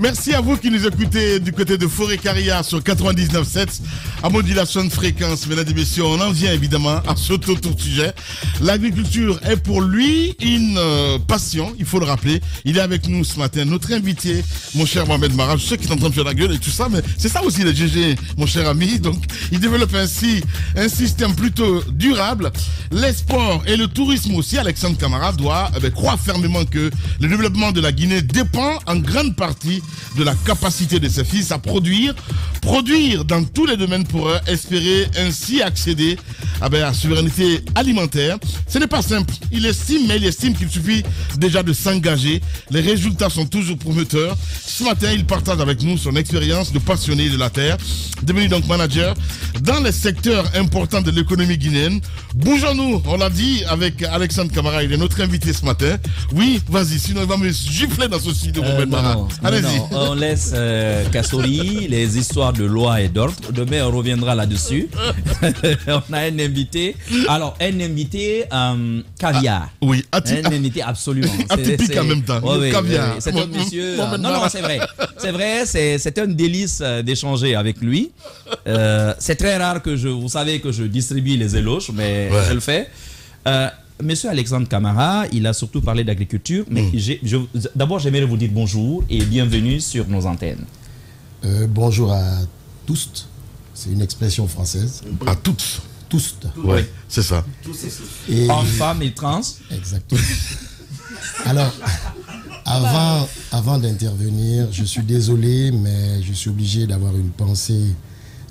Merci à vous qui nous écoutez du côté de Forêt-Carrière sur 99.7 à modulation de fréquence. Mesdames et messieurs, on en vient évidemment à ce tour de sujet. L'agriculture est pour lui une passion, il faut le rappeler. Il est avec nous ce matin, notre invité, mon cher Mohamed Mara. Je sais qu'il est en train de faire la gueule et tout ça, mais c'est ça aussi le GG, mon cher ami. Donc, il développe ainsi un système plutôt durable. Les sports et le tourisme aussi, Alexandre Camara croit fermement que le développement de la Guinée dépend en grande partie de la capacité de ses fils à produire dans tous les domaines pour espérer ainsi accéder à la souveraineté alimentaire. Ce n'est pas simple. Il estime qu'il suffit déjà de s'engager. Les résultats sont toujours prometteurs. Ce matin, il partage avec nous son expérience de passionné de la terre, devenu donc manager dans les secteurs importants de l'économie guinéenne. Bougeons-nous, on l'a dit, avec Alexandre Camara. Il est notre invité ce matin. Oui, vas-y, sinon il va me gifler dans ce site de Mohamed Mara. Allez-y. On laisse Kassori, les histoires de loi et d'ordre. Demain, on reviendra là-dessus. On a un invité. Alors, un invité caviar. Oui, un invité absolument. Atypique en même temps. Caviar. C'est un monsieur. Non, c'est vrai. C'est vrai, c'est un délice d'échanger avec lui. C'est très rare que vous savez que je distribue les éloges, mais je le fais. Monsieur Alexandre Camara, il a surtout parlé d'agriculture, mais d'abord j'aimerais vous dire bonjour et bienvenue sur nos antennes. Bonjour à tous, c'est une expression française. À tous. Tous. Oui, c'est ça. Hommes, femmes et trans. Exactement. Alors, avant d'intervenir, je suis désolé, mais je suis obligé d'avoir une pensée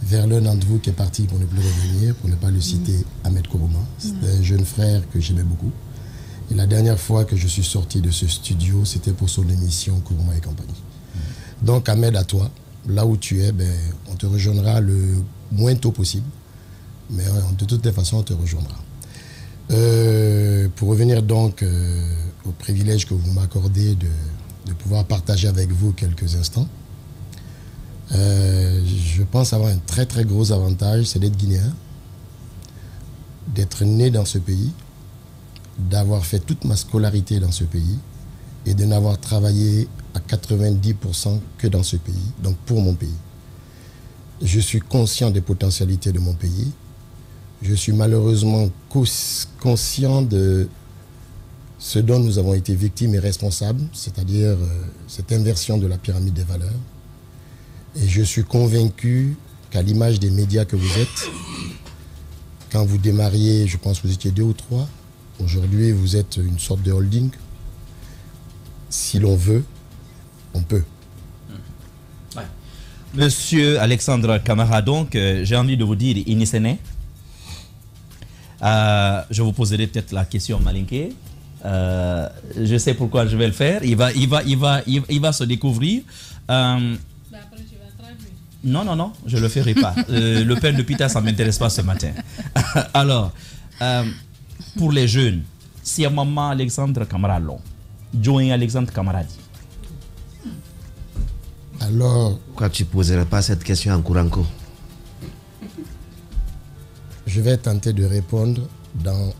vers l'un d'entre vous qui est parti pour ne plus revenir, pour ne pas le citer, Ahmed Kourouma. C'était un jeune frère que j'aimais beaucoup. Et la dernière fois que je suis sorti de ce studio, c'était pour son émission Kourouma et compagnie. Donc Ahmed, à toi, là où tu es, on te rejoindra le moins tôt possible. Mais de toutes les façons, on te rejoindra. Pour revenir donc au privilège que vous m'accordez de pouvoir partager avec vous quelques instants, je pense avoir un très très gros avantage, c'est d'être guinéen, d'être né dans ce pays, d'avoir fait toute ma scolarité dans ce pays et de n'avoir travaillé à 90% que dans ce pays, donc pour mon pays. Je suis conscient des potentialités de mon pays. Je suis malheureusement conscient de ce dont nous avons été victimes et responsables, c'est-à-dire cette inversion de la pyramide des valeurs. Et je suis convaincu qu'à l'image des médias que vous êtes, quand vous démarriez, je pense que vous étiez 2 ou 3, aujourd'hui vous êtes une sorte de holding. Si l'on veut, on peut. Ouais. Monsieur Alexandre Camara, donc, j'ai envie de vous dire, Inisene. Je vous poserai peut-être la question malinquée. Je sais pourquoi je vais le faire. Il va se découvrir. Non, je ne le ferai pas. Le père de Peter, ça ne m'intéresse pas ce matin. Alors, pour les jeunes, si à maman Alexandre Camara long, Joël Alexandre Camara dit. Alors, pourquoi tu ne poserais pas cette question en Kouranko? Je vais tenter de répondre dans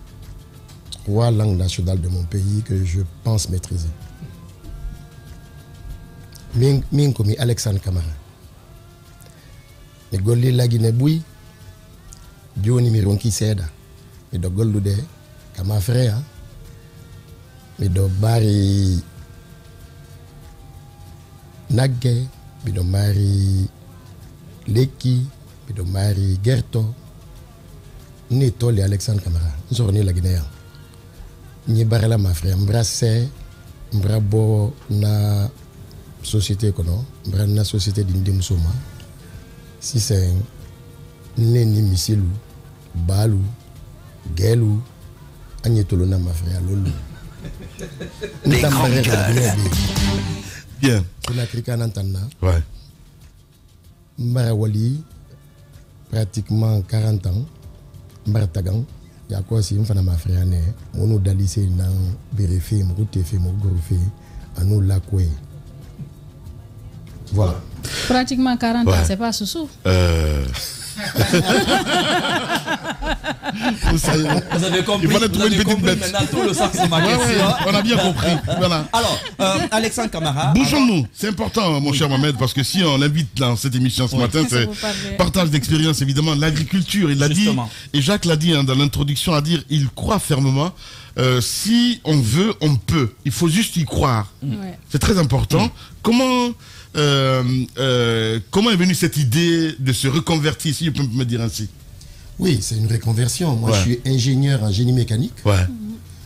3 langues nationales de mon pays que je pense maîtriser. Minkomi Alexandre Camara. Ne golli la Guinée bouy, Dioni mi ronki seda, mi do gollude kama frère, mi do bari nagge, mi do mari lekki, mi do mari gerto, ni toli Alexandre Camara, nsorni la Guinée. Ni barela ma frère, mbrase, mbrabo na société kono, mbra na société d'Indim Soma. Si c'est neni misilu, balu, gelu, agnetolona ma frère lolo. Bien. Ouais. Marawali, pratiquement 40 ans. Maratagang, il y a quoi si on fait ma frère né, on a dalissé dans vérifier, mon côté fait, mon groupe à nous la quoi. Voilà. Pratiquement 40 ans, c'est pas sous-sous. Vous avez compris, il fallait trouver une petite bête. Maintenant tout le sens de ma question. On a bien compris. Voilà. Alors, Alexandre Camara. Bougeons-nous. C'est important, mon cher Mohamed, parce que si on l'invite dans cette émission ce matin, c'est partage d'expérience, évidemment, l'agriculture. Il l'a dit, et Jacques l'a dit dans l'introduction, à dire, il croit fermement. Si on veut, on peut. Il faut juste y croire. C'est très important. Comment est venue cette idée de se reconvertir, si je peux me dire ainsi? Oui, c'est une reconversion. Moi, je suis ingénieur en génie mécanique.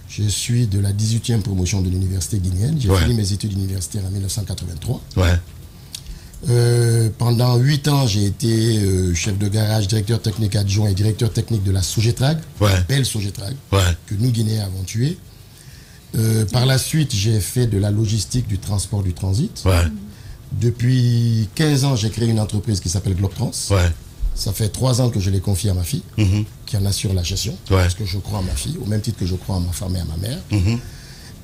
Je suis de la 18e promotion de l'université guinéenne. J'ai fini mes études universitaires en 1983. Pendant 8 ans, j'ai été chef de garage, directeur technique adjoint et directeur technique de la Sogetrag, belle Sogetrag, que nous, Guinéens, avons tué. Par la suite, j'ai fait de la logistique, du transport, du transit. Depuis 15 ans, j'ai créé une entreprise qui s'appelle Globtrans. Ça fait 3 ans que je l'ai confiée à ma fille, qui en assure la gestion, parce que je crois en ma fille, au même titre que je crois en ma femme et à ma mère.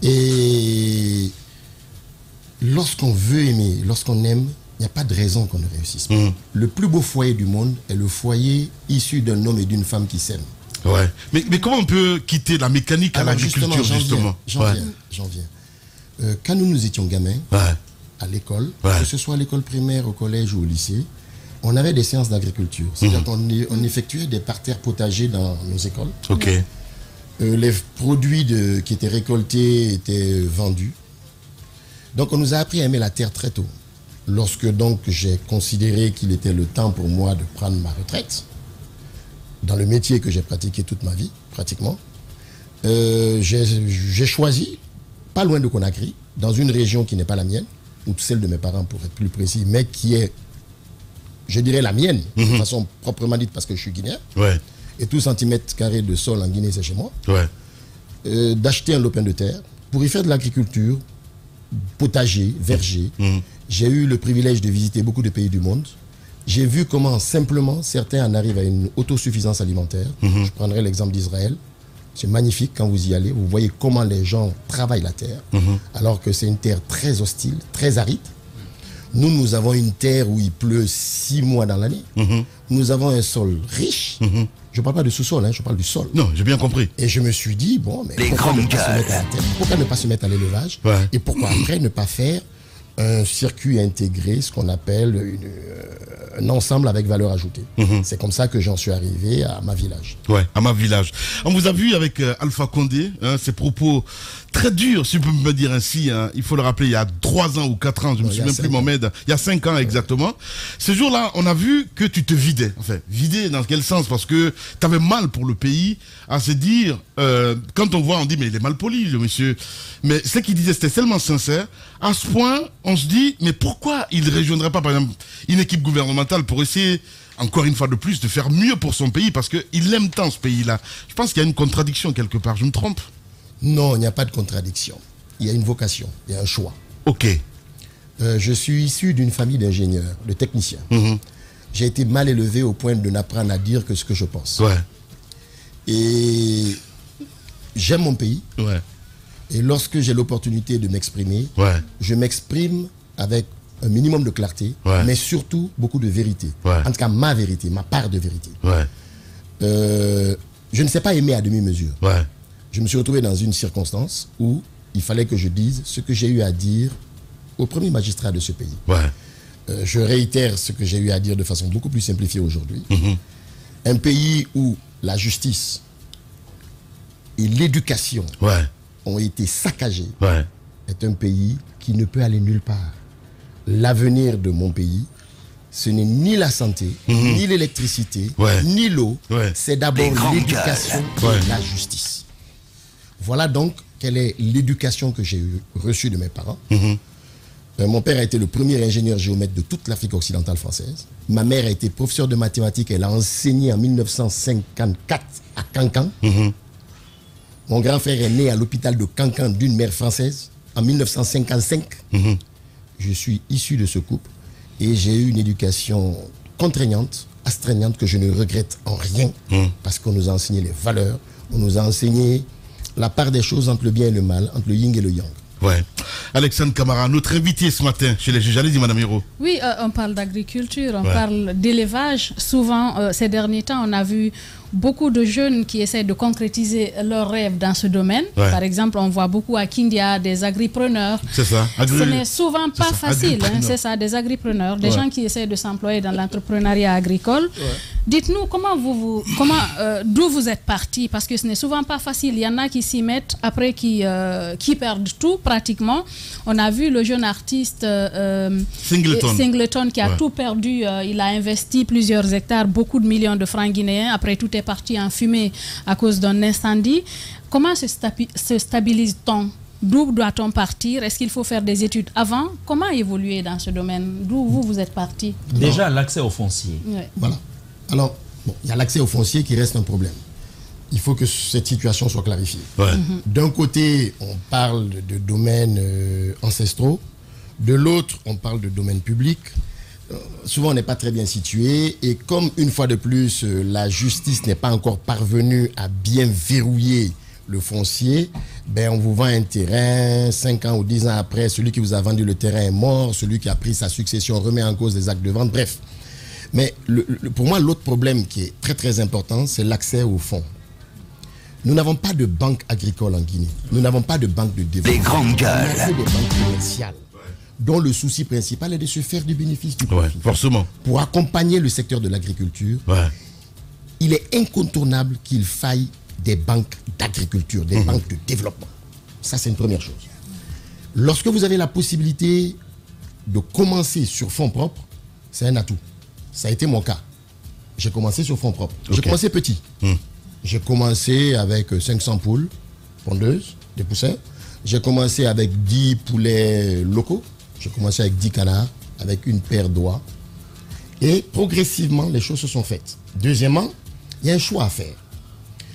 Et lorsqu'on veut aimer, lorsqu'on aime, il n'y a pas de raison qu'on ne réussisse pas. Le plus beau foyer du monde est le foyer issu d'un homme et d'une femme qui s'aiment. Mais comment on peut quitter la mécanique à l'agriculture, justement? J'en viens. Quand nous étions gamins, à l'école, que ce soit à l'école primaire, au collège ou au lycée, on avait des séances d'agriculture. C'est-à-dire qu'on effectuait des parterres potagers dans nos écoles. Les produits qui étaient récoltés étaient vendus. Donc on nous a appris à aimer la terre très tôt. Lorsque donc j'ai considéré qu'il était le temps pour moi de prendre ma retraite, dans le métier que j'ai pratiqué toute ma vie, pratiquement, j'ai choisi, pas loin de Conakry, dans une région qui n'est pas la mienne, ou celle de mes parents pour être plus précis, mais qui est, je dirais, la mienne, de façon proprement dite parce que je suis guinéen, et tout centimètre carré de sol en Guinée, c'est chez moi, d'acheter un lopin de terre pour y faire de l'agriculture, potager, verger. J'ai eu le privilège de visiter beaucoup de pays du monde. J'ai vu comment simplement certains en arrivent à une autosuffisance alimentaire. Je prendrai l'exemple d'Israël. C'est magnifique quand vous y allez. Vous voyez comment les gens travaillent la terre, alors que c'est une terre très hostile, très aride. Nous avons une terre où il pleut 6 mois dans l'année. Nous avons un sol riche. Je ne parle pas de sous-sol, je parle du sol. Non, j'ai bien compris. Et je me suis dit, bon, mais pourquoi ne pas se mettre à la terre? Pourquoi ne pas se mettre à l'élevage? Et pourquoi après ne pas faire un circuit intégré, ce qu'on appelle un ensemble avec valeur ajoutée. C'est comme ça que j'en suis arrivé à ma village. À ma village. On vous a vu avec Alpha Condé, ses propos très durs, si je peux me dire ainsi. Il faut le rappeler, il y a 3 ans ou 4 ans, je me souviens plus, Mohamed. Il y a 5 ans exactement. Ce jour-là, on a vu que tu te vidais. Enfin, vidais dans quel sens? Parce que tu avais mal pour le pays à se dire, quand on voit, on dit, mais il est mal poli, le monsieur. Mais ce qu'il disait, c'était tellement sincère. À ce point, on se dit, mais pourquoi il ne rejoindrait pas, par exemple, une équipe gouvernementale pour essayer, encore une fois de plus, de faire mieux pour son pays, parce qu'il aime tant ce pays-là. Je pense qu'il y a une contradiction quelque part, je me trompe? Non, il n'y a pas de contradiction. Il y a une vocation, il y a un choix. Je suis issu d'une famille d'ingénieurs, de techniciens. J'ai été mal élevé au point de n'apprendre à dire que ce que je pense. Et j'aime mon pays. Et lorsque j'ai l'opportunité de m'exprimer, je m'exprime avec un minimum de clarté, mais surtout beaucoup de vérité. En tout cas, ma vérité, ma part de vérité. Je ne sais pas aimer à demi-mesure. Je me suis retrouvé dans une circonstance où il fallait que je dise ce que j'ai eu à dire au premier magistrat de ce pays. Je réitère ce que j'ai eu à dire de façon beaucoup plus simplifiée aujourd'hui. Un pays où la justice et l'éducation ont été saccagés est un pays qui ne peut aller nulle part. L'avenir de mon pays, ce n'est ni la santé, ni l'électricité, ni l'eau. C'est d'abord l'éducation et la justice. Voilà donc quelle est l'éducation que j'ai reçue de mes parents. Mon père a été le premier ingénieur géomètre de toute l'Afrique occidentale française. Ma mère a été professeure de mathématiques. Elle a enseigné en 1954 à Cancan. Mon grand frère est né à l'hôpital de Cancan d'une mère française en 1955. Je suis issu de ce couple et j'ai eu une éducation contraignante, astreignante, que je ne regrette en rien parce qu'on nous a enseigné les valeurs, on nous a enseigné la part des choses entre le bien et le mal, entre le yin et le yang. Ouais. Alexandre Camara, notre invité ce matin chez les juges. Allez-y, Madame Hiro. Oui, on parle d'agriculture, on parle d'élevage. Souvent, ces derniers temps, on a vu beaucoup de jeunes qui essaient de concrétiser leurs rêves dans ce domaine. Par exemple, on voit beaucoup à Kindia des agripreneurs. C'est ça. Ce n'est souvent pas facile, c'est ça, des agripreneurs, des gens qui essaient de s'employer dans l'entrepreneuriat agricole. Dites-nous d'où vous êtes parti, parce que ce n'est souvent pas facile. Il y en a qui s'y mettent, après qui perdent tout pratiquement. On a vu le jeune artiste Singleton qui a tout perdu. Il a investi plusieurs hectares, beaucoup de millions de francs guinéens. Après, tout est parti en fumée à cause d'un incendie. Comment se stabilise-t-on? D'où doit-on partir? Est-ce qu'il faut faire des études avant? Comment évoluer dans ce domaine? D'où vous êtes parti? Déjà, l'accès au foncier. Voilà. Alors, il y a l'accès au foncier qui reste un problème. Il faut que cette situation soit clarifiée. D'un côté, on parle de domaines ancestraux. De l'autre, on parle de domaines publics. Souvent, on n'est pas très bien situé. Et comme, une fois de plus, la justice n'est pas encore parvenue à bien verrouiller le foncier, on vous vend un terrain, 5 ans ou 10 ans après, celui qui vous a vendu le terrain est mort, celui qui a pris sa succession remet en cause les actes de vente, bref. Mais pour moi, l'autre problème qui est très très important, c'est l'accès aux fonds. Nous n'avons pas de banque agricole en Guinée. Nous n'avons pas de banque de développement. Des grandes gueules. Nous avons des banques commerciales dont le souci principal est de se faire du bénéfice du profit. Forcément. Pour accompagner le secteur de l'agriculture, il est incontournable qu'il faille des banques d'agriculture, des banques de développement. Ça, c'est une première chose. Lorsque vous avez la possibilité de commencer sur fonds propres, c'est un atout. Ça a été mon cas. J'ai commencé sur fonds propres. J'ai commencé petit. J'ai commencé avec 500 poules pondeuses, des poussins. J'ai commencé avec 10 poulets locaux. J'ai commencé avec 10 canards, avec une paire d'oies. Et progressivement, les choses se sont faites. Deuxièmement, il y a un choix à faire.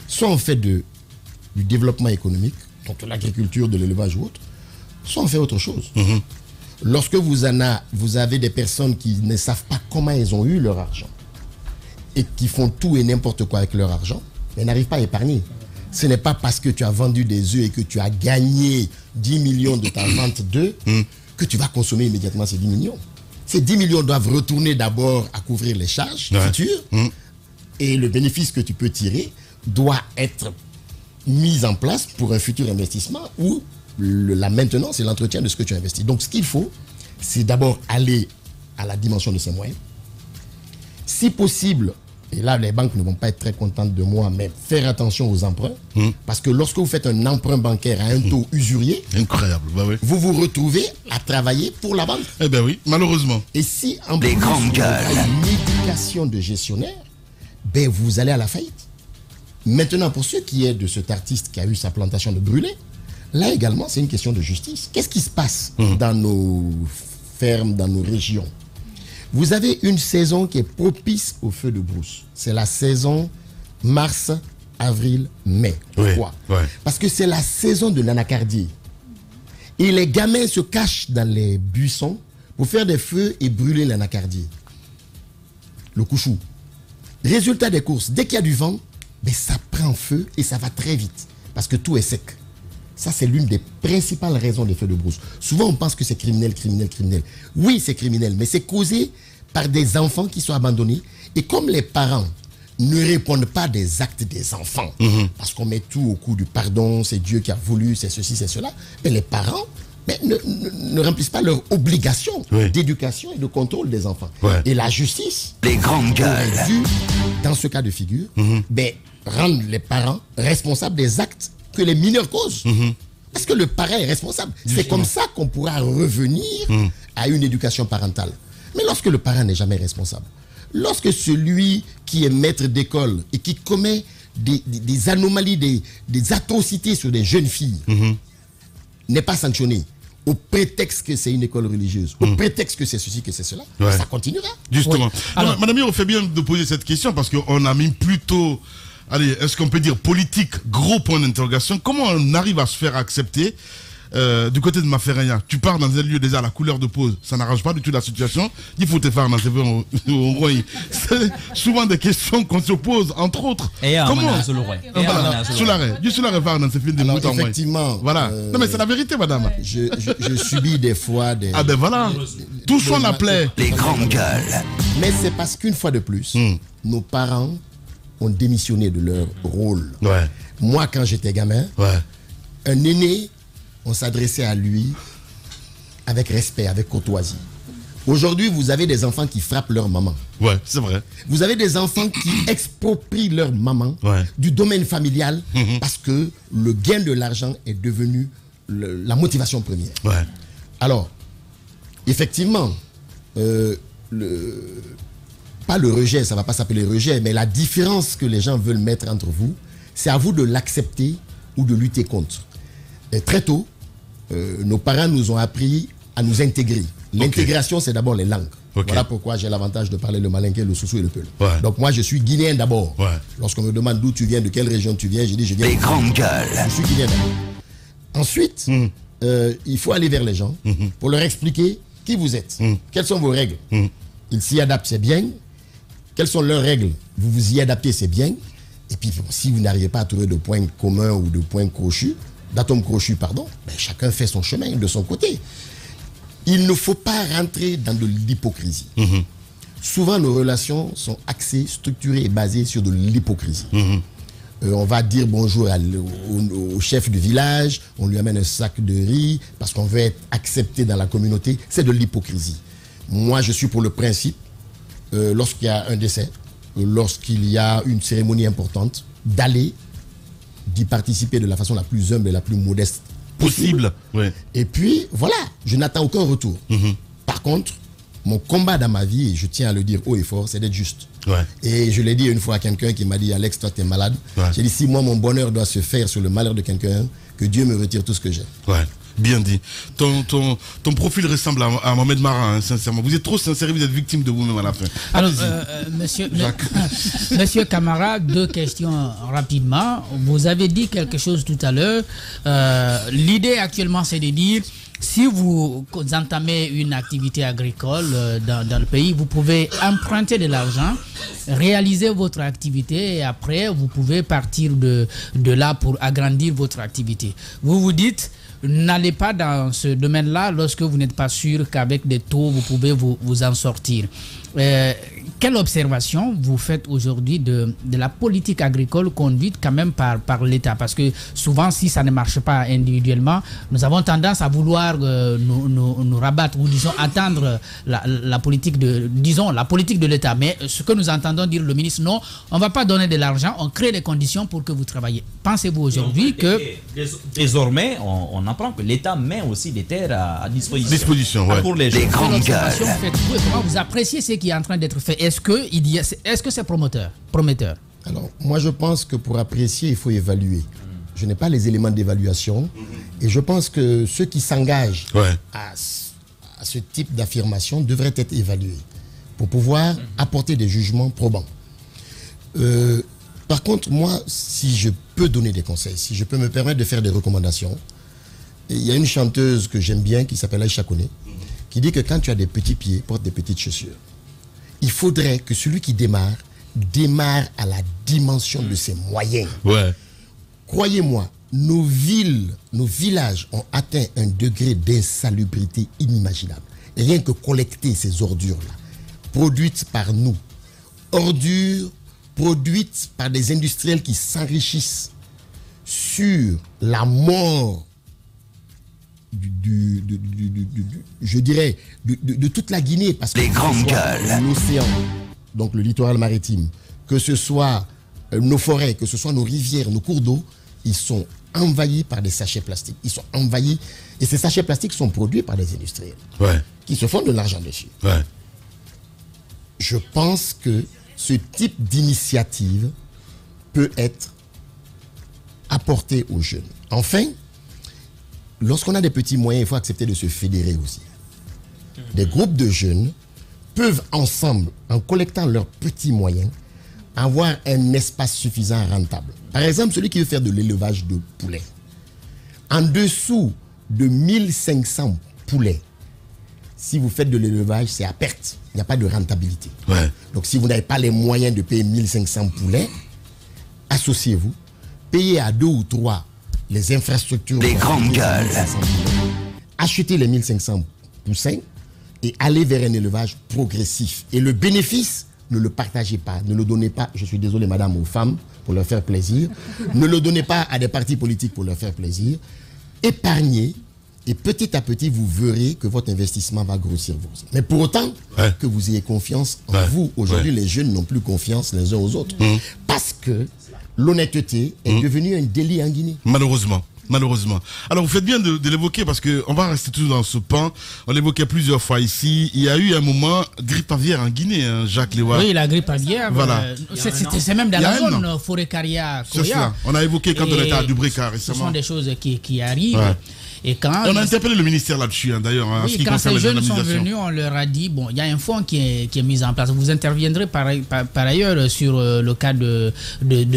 Soit on fait du développement économique, donc de l'agriculture, de l'élevage ou autre, soit on fait autre chose. Lorsque vous avez des personnes qui ne savent pas comment elles ont eu leur argent et qui font tout et n'importe quoi avec leur argent, mais n'arrivent pas à épargner. Ce n'est pas parce que tu as vendu des œufs et que tu as gagné 10 millions de ta vente d'œufs que tu vas consommer immédiatement ces 10 millions. Ces 10 millions doivent retourner d'abord à couvrir les charges futures et le bénéfice que tu peux tirer doit être mis en place pour un futur investissement ou la maintenance et l'entretien de ce que tu as investi. Donc ce qu'il faut, c'est d'abord aller à la dimension de ses moyens. Si possible, et là les banques ne vont pas être très contentes de moi, mais faire attention aux emprunts, parce que lorsque vous faites un emprunt bancaire à un taux usurier, incroyable, vous vous retrouvez à travailler pour la banque. Eh bien oui, malheureusement. Et si en plus vous avez une éducation de gestionnaire, vous allez à la faillite. Maintenant, pour ce qui est de cet artiste qui a eu sa plantation de brûlés, là également, c'est une question de justice. Qu'est-ce qui se passe dans nos fermes, dans nos régions? Vous avez une saison qui est propice au feu de brousse. C'est la saison mars, avril, mai. Pourquoi? Parce que c'est la saison de l'anacardier. Et les gamins se cachent dans les buissons pour faire des feux et brûler l'anacardier. Le couchou. Résultat des courses, dès qu'il y a du vent, ça prend feu et ça va très vite. Parce que tout est sec. Ça, c'est l'une des principales raisons des feux de brousse. Souvent, on pense que c'est criminel. Oui, c'est criminel, mais c'est causé par des enfants qui sont abandonnés. Et comme les parents ne répondent pas des actes des enfants, parce qu'on met tout au coup du pardon, c'est Dieu qui a voulu, c'est ceci, c'est cela, mais les parents ne remplissent pas leur obligation d'éducation et de contrôle des enfants. Et la justice, les grandes gueules, aurait dû, dans ce cas de figure, rendre les parents responsables des actes que les mineurs causent. Est-ce que le parent est responsable? C'est comme ça qu'on pourra revenir à une éducation parentale. Mais lorsque le parent n'est jamais responsable, lorsque celui qui est maître d'école et qui commet des anomalies, des atrocités sur des jeunes filles n'est pas sanctionné, au prétexte que c'est une école religieuse, au prétexte que c'est ceci, que c'est cela, ça continuera. Justement. Alors, Madame, on fait bien de poser cette question parce qu'on a mis plutôt... Allez, est-ce qu'on peut dire politique, gros point d'interrogation? Comment on arrive à se faire accepter du côté de Mafereya, tu pars dans un lieu déjà, la couleur de pose, ça n'arrange pas du tout la situation. Il faut te faire dans c'est souvent des questions qu'on se pose, entre autres. Comment effectivement. Voilà. Non, mais c'est la vérité, madame. Je subis des fois des. Ah ben voilà. Touchons la plaie. Les grandes gueules. Mais c'est parce qu'une fois de plus, nos parents ont démissionné de leur rôle. Ouais. Moi, quand j'étais gamin, un aîné, on s'adressait à lui avec respect, avec courtoisie. Aujourd'hui, vous avez des enfants qui frappent leur maman. Ouais, c'est vrai. Vous avez des enfants qui exproprient leur maman du domaine familial parce que le gain de l'argent est devenu la motivation première. Ouais. Alors, effectivement, pas le rejet, ça ne va pas s'appeler rejet, mais la différence que les gens veulent mettre entre vous, c'est à vous de l'accepter ou de lutter contre. Et très tôt, nos parents nous ont appris à nous intégrer. L'intégration, c'est d'abord les langues. Voilà pourquoi j'ai l'avantage de parler le malinké, le soussou et le peul. Donc moi, je suis guinéen d'abord. Lorsqu'on me demande d'où tu viens, de quelle région tu viens, je dis je viens. Les grandes gueules. Je suis guinéen d'abord. Ensuite, il faut aller vers les gens pour leur expliquer qui vous êtes, quelles sont vos règles. Ils s'y adaptent, c'est bien. Quelles sont leurs règles? Vous vous y adaptez, c'est bien. Et puis, si vous n'arrivez pas à trouver de points communs ou de points crochus, d'atomes crochus, pardon, ben, chacun fait son chemin de son côté. Il ne faut pas rentrer dans de l'hypocrisie. Souvent, nos relations sont axées, structurées et basées sur de l'hypocrisie. On va dire bonjour au chef du village, on lui amène un sac de riz parce qu'on veut être accepté dans la communauté. C'est de l'hypocrisie. Moi, je suis pour le principe, lorsqu'il y a un décès, lorsqu'il y a une cérémonie importante, d'y participer de la façon la plus humble et la plus modeste possible. Et puis, voilà, je n'attends aucun retour. Par contre, mon combat dans ma vie, et je tiens à le dire haut et fort, c'est d'être juste. Et je l'ai dit une fois à quelqu'un qui m'a dit, Alex, toi, tu es malade. J'ai dit, si moi, mon bonheur doit se faire sur le malheur de quelqu'un, que Dieu me retire tout ce que j'ai. Bien dit. Ton profil ressemble à Mohamed Mara, hein, sincèrement. Vous êtes trop sincère, vous êtes victime de vous-même à la fin. Alors, monsieur Camara, deux questions rapidement. Vous avez dit quelque chose tout à l'heure. L'idée actuellement, c'est de dire, si vous entamez une activité agricole dans le pays, vous pouvez emprunter de l'argent, réaliser votre activité et après, vous pouvez partir de là pour agrandir votre activité. Vous vous dites, n'allez pas dans ce domaine-là lorsque vous n'êtes pas sûr qu'avec des taux, vous pouvez vous en sortir. Quelle observation vous faites aujourd'hui de la politique agricole conduite quand même par l'État? Parce que souvent, si ça ne marche pas individuellement, nous avons tendance à vouloir nous rabattre ou disons attendre la politique de l'État. Mais ce que nous entendons dire le ministre, non, on ne va pas donner de l'argent, on crée les conditions pour que vous travaillez. Pensez-vous aujourd'hui que... Désormais, on apprend que l'État met aussi des terres à disposition pour les gens. Les grandes gueules. Comment vous appréciez ce qui est en train d'être fait? Est-ce que c'est prometteur? Alors, moi, je pense que pour apprécier, il faut évaluer. Je n'ai pas les éléments d'évaluation. Et je pense que ceux qui s'engagent à ce type d'affirmation devraient être évalués pour pouvoir apporter des jugements probants. Par contre, moi, si je peux donner des conseils, si je peux me permettre de faire des recommandations, il y a une chanteuse que j'aime bien qui s'appelle Aïcha Koné, qui dit que quand tu as des petits pieds, porte des petites chaussures. Il faudrait que celui qui démarre à la dimension de ses moyens. Croyez-moi, nos villes, nos villages ont atteint un degré d'insalubrité inimaginable. Rien que collecter ces ordures-là, produites par nous, ordures produites par des industriels qui s'enrichissent sur la mort je dirais, de toute la Guinée, parce que les grandes gueules, l'océan, donc le littoral maritime, que ce soit nos forêts, que ce soit nos rivières, nos cours d'eau, ils sont envahis par des sachets plastiques. Ils sont envahis, et ces sachets plastiques sont produits par des industriels qui se font de l'argent dessus. Je pense que ce type d'initiative peut être apporté aux jeunes. Enfin, lorsqu'on a des petits moyens, il faut accepter de se fédérer aussi. Des groupes de jeunes peuvent ensemble, en collectant leurs petits moyens, avoir un espace suffisant rentable. Par exemple, celui qui veut faire de l'élevage de poulets. En dessous de 1500 poulets, si vous faites de l'élevage, c'est à perte. Il n'y a pas de rentabilité. Ouais. Donc si vous n'avez pas les moyens de payer 1500 poulets, associez-vous, payez à 2 ou 3 les infrastructures. Les grandes gueules. Achetez les 1500 poussins et allez vers un élevage progressif. Et le bénéfice, ne le partagez pas, ne le donnez pas, je suis désolé madame, aux femmes pour leur faire plaisir, ne le donnez pas à des partis politiques pour leur faire plaisir, épargnez et petit à petit vous verrez que votre investissement va grossir vous. Mais pour autant que vous ayez confiance en vous. Aujourd'hui les jeunes n'ont plus confiance les uns aux autres parce que l'honnêteté est devenue un délit en Guinée. Malheureusement. Alors vous faites bien de l'évoquer parce qu'on va rester toujours dans ce pan. On l'évoquait plusieurs fois ici. Il y a eu un moment grippe aviaire en Guinée, hein, Jacques Lewa. Oui, la grippe aviaire. Voilà. C'est même dans la zone Forêt-Caria. C'est ça. On a évoqué quand on était à Dubrika récemment. Ce sont des choses qui arrivent. Ouais. Et quand on a interpellé le ministère là-dessus, hein, d'ailleurs. Hein, oui, quand ces jeunes sont venus, on leur a dit, bon, il y a un fonds qui est mis en place. Vous interviendrez par ailleurs sur le cas de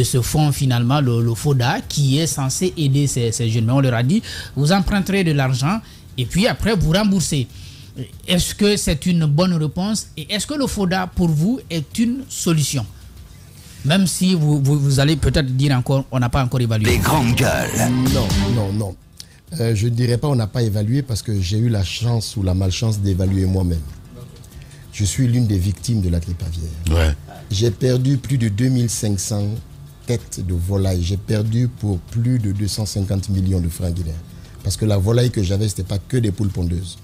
ce fonds, finalement, le FODA, qui est censé aider ces jeunes. Mais on leur a dit, vous emprunterez de l'argent et puis après, vous remboursez. Est-ce que c'est une bonne réponse? Et est-ce que le FODA, pour vous, est une solution? Même si vous allez peut-être dire encore, on n'a pas encore évalué. Les grandes gueules. Non. Je ne dirais pas on n'a pas évalué parce que j'ai eu la chance ou la malchance d'évaluer moi-même. Je suis l'une des victimes de la grippe aviaire. Ouais. J'ai perdu plus de 2500 têtes de volailles. J'ai perdu pour plus de 250 millions de francs guinéens. Parce que la volaille que j'avais, ce n'était pas que des poules pondeuses.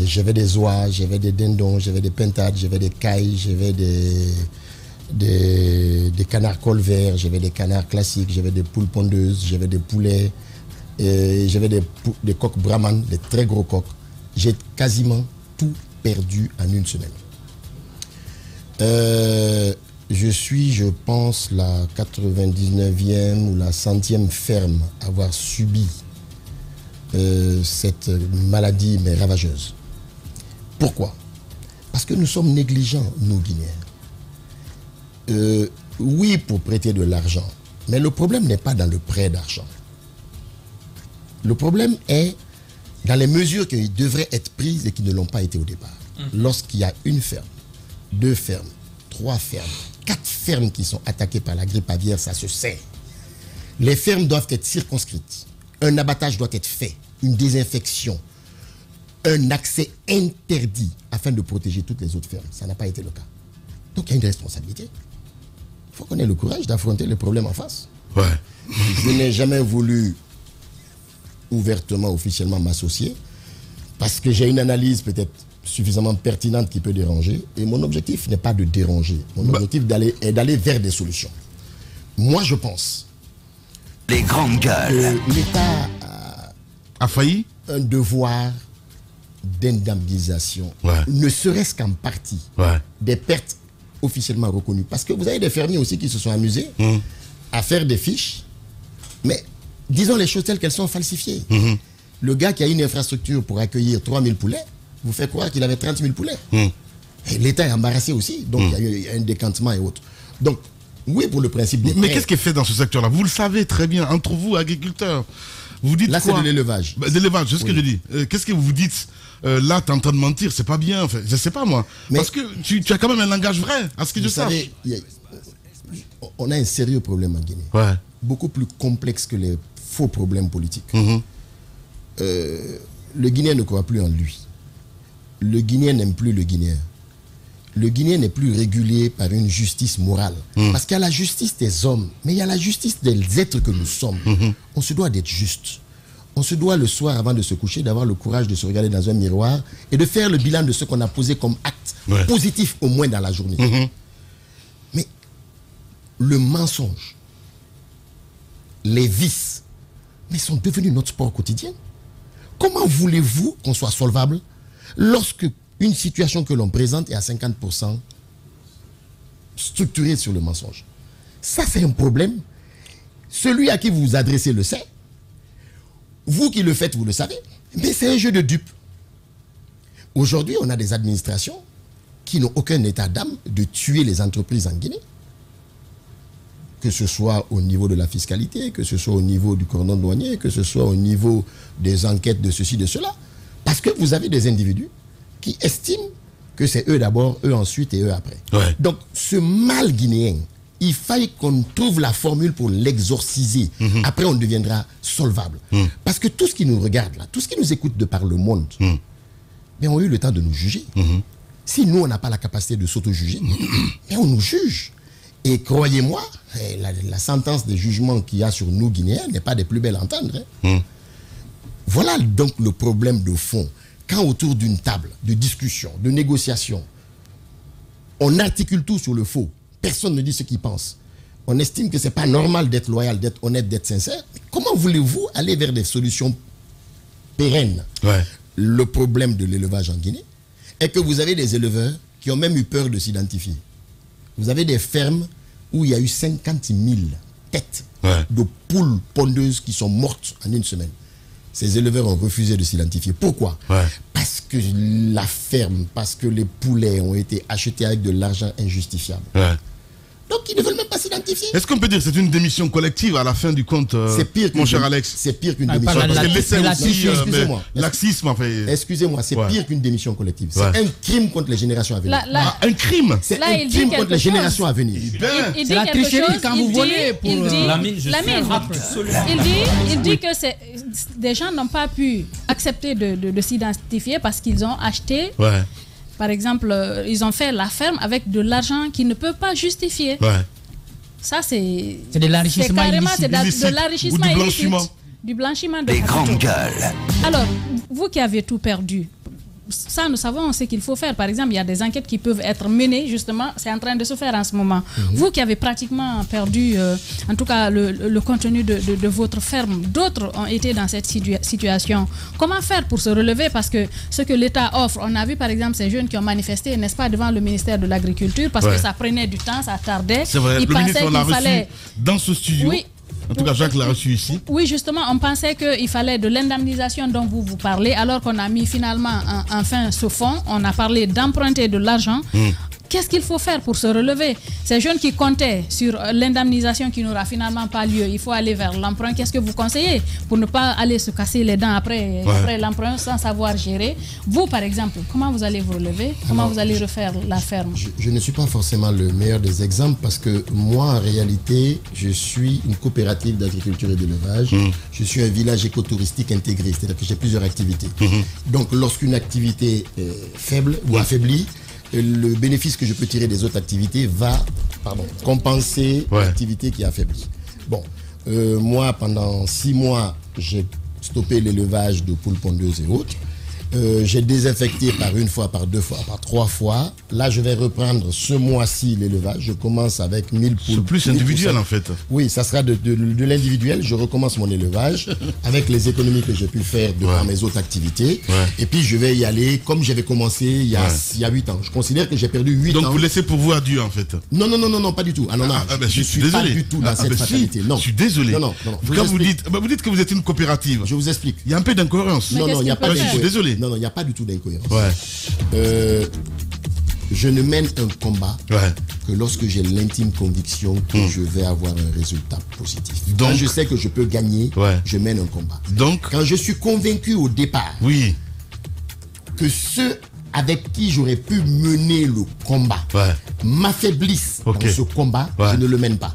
J'avais des oies, j'avais des dindons, j'avais des pintades, j'avais des cailles, j'avais des canards colverts, j'avais des canards classiques, j'avais des poules pondeuses, j'avais des poulets. J'avais des coqs brahman, des très gros coqs. J'ai quasiment tout perdu en une semaine. Je suis, je pense, la 99e ou la 100e ferme à avoir subi cette maladie, mais ravageuse. Pourquoi? Parce que nous sommes négligents, nous, Guinéens. Oui, pour prêter de l'argent, mais le problème n'est pas dans le prêt d'argent. Le problème est dans les mesures qui devraient être prises et qui ne l'ont pas été au départ. Lorsqu'il y a une ferme, 2 fermes, 3 fermes, 4 fermes qui sont attaquées par la grippe aviaire, ça se sait. Les fermes doivent être circonscrites. Un abattage doit être fait, une désinfection, un accès interdit afin de protéger toutes les autres fermes. Ça n'a pas été le cas. Donc il y a une responsabilité. Il faut qu'on ait le courage d'affronter le problème en face. Ouais. Je n'ai jamais voulu ouvertement, officiellement m'associer parce que j'ai une analyse peut-être suffisamment pertinente qui peut déranger et mon objectif n'est pas de déranger. Mon objectif est d'aller vers des solutions. Moi, je pense les grandes gueules. que l'État a failli un devoir d'indemnisation, ne serait-ce qu'en partie, des pertes officiellement reconnues. Parce que vous avez des fermiers aussi qui se sont amusés à faire des fiches, mais disons les choses telles qu'elles sont falsifiées. Le gars qui a une infrastructure pour accueillir 3000 poulets, vous fait croire qu'il avait 30 000 poulets. Et l'État est embarrassé aussi, donc il y a un décantement et autres. Donc, oui, pour le principe des mais qu'est-ce qui est fait dans ce secteur-là? Vous le savez très bien, entre vous, agriculteurs. Vous dites là, quoi? c'est de l'élevage. De l'élevage, c'est ce que je dis. Qu'est-ce que vous vous dites? Là, tu es en train de mentir, c'est pas bien. En fait. Je sais pas, moi. Mais parce que tu as quand même un langage vrai, à ce que je sache. On a un sérieux problème en Guinée. Beaucoup plus complexe que les faux problèmes politiques. Le Guinéen ne croit plus en lui. Le Guinéen n'aime plus le Guinéen. Le Guinéen n'est plus régulé par une justice morale. Parce qu'il y a la justice des hommes, mais il y a la justice des êtres que nous sommes. On se doit d'être juste. On se doit le soir, avant de se coucher, d'avoir le courage de se regarder dans un miroir et de faire le bilan de ce qu'on a posé comme acte positif, au moins dans la journée. Mais le mensonge, les vices, mais sont devenus notre sport quotidien. Comment voulez-vous qu'on soit solvable lorsque une situation que l'on présente est à 50% structurée sur le mensonge? Ça, c'est un problème. Celui à qui vous vous adressez le sait. Vous qui le faites, vous le savez. Mais c'est un jeu de dupes. Aujourd'hui, on a des administrations qui n'ont aucun état d'âme de tuer les entreprises en Guinée. que ce soit au niveau de la fiscalité, que ce soit au niveau du cordon douanier, que ce soit au niveau des enquêtes de ceci, de cela. Parce que vous avez des individus qui estiment que c'est eux d'abord, eux ensuite et eux après. Ouais. Donc, ce mal guinéen, il faille qu'on trouve la formule pour l'exorciser. Après, on deviendra solvable. Parce que tout ce qui nous regarde là, tout ce qui nous écoute de par le monde, mais ont eu le temps de nous juger. Si nous, on n'a pas la capacité de s'auto-juger, mais on nous juge. Et croyez-moi, la sentence des jugements qu'il y a sur nous, Guinéens, n'est pas des plus belles à entendre. Voilà donc le problème de fond. Quand autour d'une table de discussion, de négociation, on articule tout sur le faux, personne ne dit ce qu'il pense. On estime que ce n'est pas normal d'être loyal, d'être honnête, d'être sincère. Comment voulez-vous aller vers des solutions pérennes? Le problème de l'élevage en Guinée est que vous avez des éleveurs qui ont même eu peur de s'identifier. Vous avez des fermes où il y a eu 50 000 têtes de poules pondeuses qui sont mortes en une semaine. Ces éleveurs ont refusé de s'identifier. Pourquoi? Parce que la ferme, parce que les poulets ont été achetés avec de l'argent injustifiable. Donc ils ne veulent même pas s'identifier. Est-ce qu'on peut dire que c'est une démission collective à la fin du compte, c'est pire mon cher Alex? C'est pire qu'une démission collective. Laxisme, en fait. Excusez-moi, c'est pire qu'une démission collective. C'est un crime contre les générations à venir. Un crime? C'est un crime contre les générations à venir. C'est la tricherie quand vous volez pour il dit que des gens n'ont pas pu accepter de s'identifier parce qu'ils ont acheté. Par exemple, ils ont fait la ferme avec de l'argent qu'ils ne peuvent pas justifier. Ça, c'est de l'enrichissement illicite. C'est de l'enrichissement illicite. Du blanchiment de capitaux. Grandes gueules. Alors, vous qui avez tout perdu, ça, nous savons ce qu'il faut faire. Par exemple, il y a des enquêtes qui peuvent être menées, justement, c'est en train de se faire en ce moment. Vous qui avez pratiquement perdu, en tout cas, le contenu de votre ferme, d'autres ont été dans cette situation. Comment faire pour se relever? Parce que ce que l'État offre, on a vu par exemple ces jeunes qui ont manifesté, n'est-ce pas, devant le ministère de l'Agriculture, parce que ça prenait du temps, ça tardait. C'est vrai, le ministre, on l'a reçu dans ce studio. Oui. En tout cas, Jacques l'a reçu ici. Oui, justement, on pensait qu'il fallait de l'indemnisation dont vous parlez, alors qu'on a mis finalement enfin ce fonds. On a parlé d'emprunter de l'argent. Qu'est-ce qu'il faut faire pour se relever? Ces jeunes qui comptaient sur l'indemnisation qui n'aura finalement pas lieu, il faut aller vers l'emprunt. Qu'est-ce que vous conseillez pour ne pas aller se casser les dents après l'emprunt sans savoir gérer? Vous, par exemple, comment vous allez vous relever? Comment vous allez refaire la ferme? Je ne suis pas forcément le meilleur des exemples parce que moi, en réalité, je suis une coopérative d'agriculture et d'élevage. Je suis un village écotouristique intégré, c'est-à-dire que j'ai plusieurs activités. Donc, lorsqu'une activité est faible ou affaiblie, le bénéfice que je peux tirer des autres activités va compenser l'activité qui est affaiblie. Bon, moi, pendant 6 mois, j'ai stoppé l'élevage de poules pondeuses et autres. J'ai désinfecté par 1 fois, par 2 fois, par 3 fois. Là, je vais reprendre ce mois-ci l'élevage. Je commence avec 1000 poules. C'est plus individuel en fait. Oui, ça sera de l'individuel. Je recommence mon élevage avec les économies que j'ai pu faire dans mes autres activités. Et puis, je vais y aller comme j'avais commencé il y a 8 ans. Je considère que j'ai perdu 8 ans. Donc, vous laissez pour vous à Dieu en fait? Non, pas du tout. Ah non, je suis désolé. Pas du tout dans cette fatalité. Non. Je suis désolé. Non. Quand vous dites que vous êtes une coopérative. Je vous explique. Il y a un peu d'incohérence. Non, il n'y a pas d'incohérence. Je suis désolé. Non, il n'y a pas du tout d'incohérence. Je ne mène un combat que lorsque j'ai l'intime conviction que je vais avoir un résultat positif. Donc, quand je sais que je peux gagner, je mène un combat. Donc, quand je suis convaincu au départ que ceux avec qui j'aurais pu mener le combat m'affaiblissent dans ce combat, je ne le mène pas.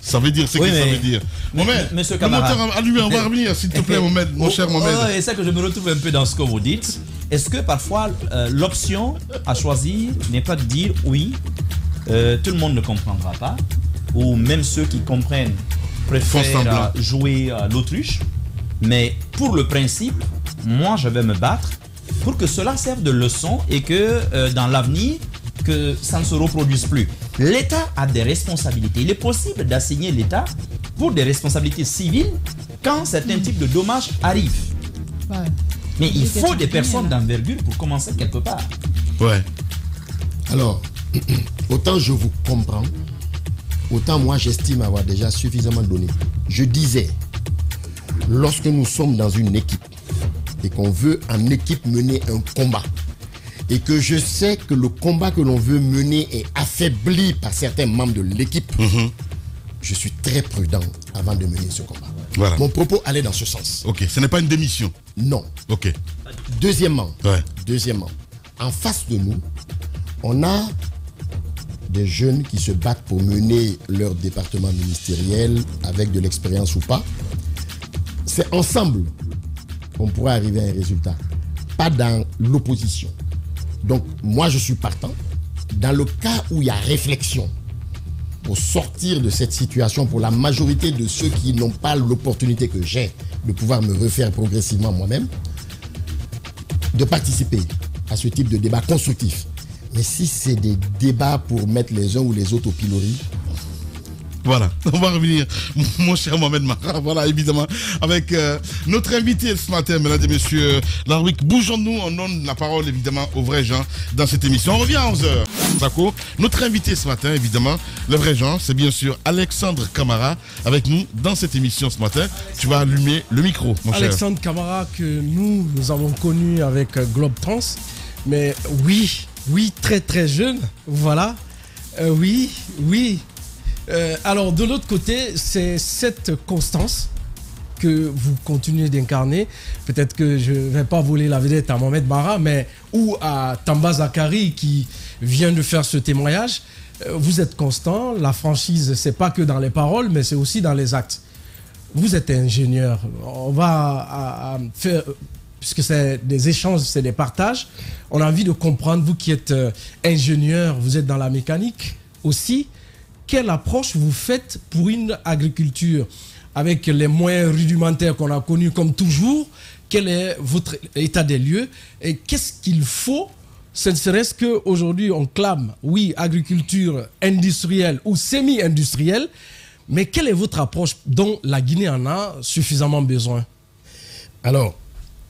Ça veut dire ce que ça veut dire. Mohamed, monsieur camarade, allumé, on va revenir, s'il te plaît, Mohamed, mon cher Mohamed. C'est ça que je me retrouve un peu dans ce que vous dites. Est-ce que parfois l'option à choisir n'est pas de dire oui, tout le monde ne comprendra pas, ou même ceux qui comprennent préfèrent jouer à l'autruche, mais pour le principe, moi je vais me battre pour que cela serve de leçon et que dans l'avenir, que ça ne se reproduise plus. L'État a des responsabilités. Il est possible d'assigner l'État pour des responsabilités civiles quand certains types de dommages arrivent. Mais il faut des personnes d'envergure pour commencer quelque part. Alors, autant je vous comprends, autant moi j'estime avoir déjà suffisamment donné. Je disais, lorsque nous sommes dans une équipe et qu'on veut en équipe mener un combat, et que je sais que le combat que l'on veut mener est affaibli par certains membres de l'équipe, je suis très prudent avant de mener ce combat. Voilà. Mon propos allait dans ce sens. Ok, ce n'est pas une démission. Non. Ok. Deuxièmement, Ouais. En face de nous, on a des jeunes qui se battent pour mener leur département ministériel avec de l'expérience ou pas. C'est ensemble qu'on pourra arriver à un résultat, pas dans l'opposition. Donc, moi, je suis partant. Dans le cas où il y a réflexion pour sortir de cette situation, pour la majorité de ceux qui n'ont pas l'opportunité que j'ai de pouvoir me refaire progressivement moi-même, de participer à ce type de débat constructif. Mais si c'est des débats pour mettre les uns ou les autres au pilori, voilà, on va revenir, mon cher Mohamed Mara, voilà, évidemment, avec notre invité ce matin, mesdames et messieurs, la rubrique Bougeons-nous, on donne la parole, évidemment, aux vrais gens dans cette émission. On revient à 11h, d'accord. Notre invité ce matin, évidemment, le vrai gens, c'est bien sûr Alexandre Camara, avec nous dans cette émission ce matin. Tu vas allumer le micro, mon cher. Alexandre Camara, que nous avons connu avec Globe Trans, mais oui, très très jeune, voilà, oui. Alors de l'autre côté, c'est cette constance que vous continuez d'incarner. Peut-être que je ne vais pas voler la vedette à Mohamed Mara, mais ou à Tamba Zakari qui vient de faire ce témoignage. Vous êtes constant. La franchise, c'est pas que dans les paroles, mais c'est aussi dans les actes. Vous êtes ingénieur. On va faire, puisque c'est des échanges, c'est des partages. On a envie de comprendre, vous qui êtes ingénieur, vous êtes dans la mécanique aussi. Quelle approche vous faites pour une agriculture avec les moyens rudimentaires qu'on a connus comme toujours? Quel est votre état des lieux? Et qu'est-ce qu'il faut? Ce ne serait-ce qu'aujourd'hui on clame, oui, agriculture industrielle ou semi-industrielle, mais quelle est votre approche dont la Guinée en a suffisamment besoin? Alors,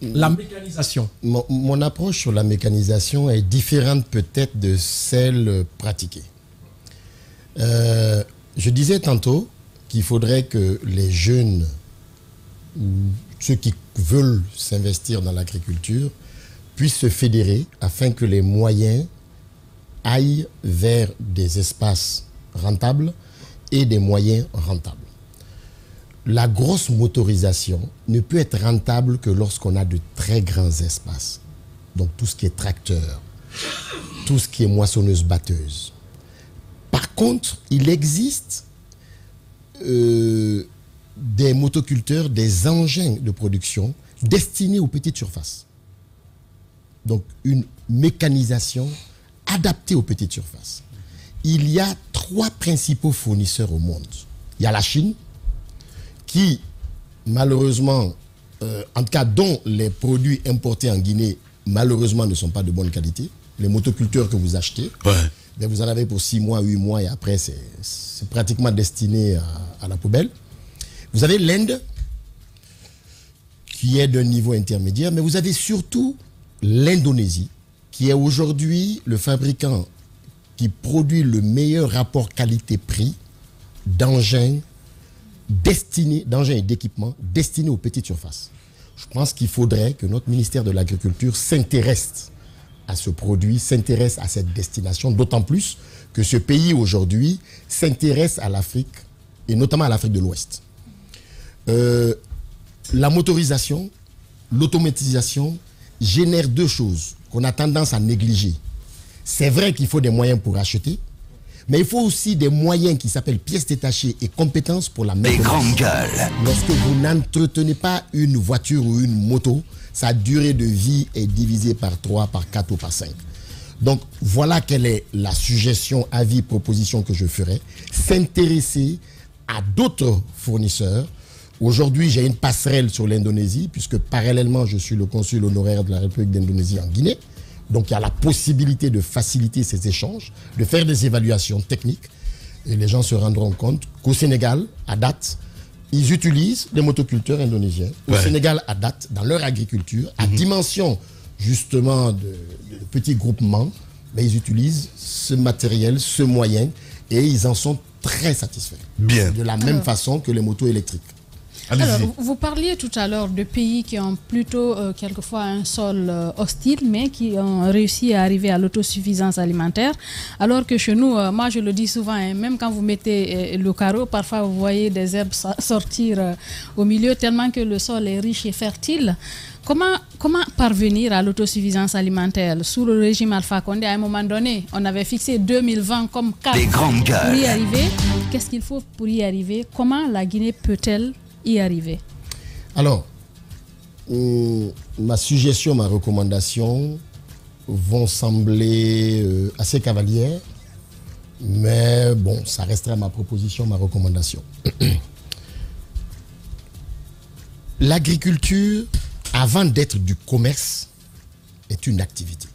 la mécanisation. Mon approche sur la mécanisation est différente peut-être de celle pratiquée. Je disais tantôt qu'il faudrait que les jeunes, ceux qui veulent s'investir dans l'agriculture, puissent se fédérer afin que les moyens aillent vers des espaces rentables et des moyens rentables. La grosse motorisation ne peut être rentable que lorsqu'on a de très grands espaces. Donc tout ce qui est tracteur, tout ce qui est moissonneuse-batteuse. Par contre, il existe des motoculteurs, des engins de production destinés aux petites surfaces. Donc, une mécanisation adaptée aux petites surfaces. Il y a 3 principaux fournisseurs au monde. Il y a la Chine, qui, malheureusement, en tout cas, dont les produits importés en Guinée, malheureusement, ne sont pas de bonne qualité. Les motoculteurs que vous achetez. Ouais. Mais vous en avez pour 6 mois, 8 mois et après c'est pratiquement destiné à la poubelle. Vous avez l'Inde qui est d'un niveau intermédiaire, mais vous avez surtout l'Indonésie qui est aujourd'hui le fabricant qui produit le meilleur rapport qualité-prix d'engins et d'équipements destinés aux petites surfaces. Je pense qu'il faudrait que notre ministère de l'Agriculture s'intéresse à ce produit, s'intéresse à cette destination, d'autant plus que ce pays aujourd'hui s'intéresse à l'Afrique, et notamment à l'Afrique de l'Ouest. La motorisation, l'automatisation génèrent 2 choses qu'on a tendance à négliger. C'est vrai qu'il faut des moyens pour acheter, mais il faut aussi des moyens qui s'appellent pièces détachées et compétences pour la maintenance. Les grandes gueules. Lorsque vous n'entretenez pas une voiture ou une moto, sa durée de vie est divisée par 3, par 4 ou par 5. Donc voilà quelle est la suggestion, avis, proposition que je ferai. S'intéresser à d'autres fournisseurs. Aujourd'hui, j'ai une passerelle sur l'Indonésie, puisque parallèlement, je suis le consul honoraire de la République d'Indonésie en Guinée. Donc il y a la possibilité de faciliter ces échanges, de faire des évaluations techniques. Et les gens se rendront compte qu'au Sénégal, à date, ils utilisent des motoculteurs indonésiens. Au Sénégal, à date, dans leur agriculture, à dimension justement de petits groupements, mais ils utilisent ce matériel, ce moyen, et ils en sont très satisfaits. Bien. De la même façon que les motos électriques. Alors, vous parliez tout à l'heure de pays qui ont plutôt quelquefois un sol hostile, mais qui ont réussi à arriver à l'autosuffisance alimentaire. Alors que chez nous, moi je le dis souvent, hein, même quand vous mettez le carreau, parfois vous voyez des herbes sortir au milieu tellement que le sol est riche et fertile. Comment parvenir à l'autosuffisance alimentaire? Sous le régime Alpha Condé, à un moment donné, on avait fixé 2020 comme cap pour y arriver. Qu'est-ce qu'il faut pour y arriver? Comment la Guinée peut-elle y arriver? Alors, ma suggestion, ma recommandation vont sembler assez cavalières, mais bon, ça restera ma proposition, ma recommandation. L'agriculture, avant d'être du commerce, est une activité.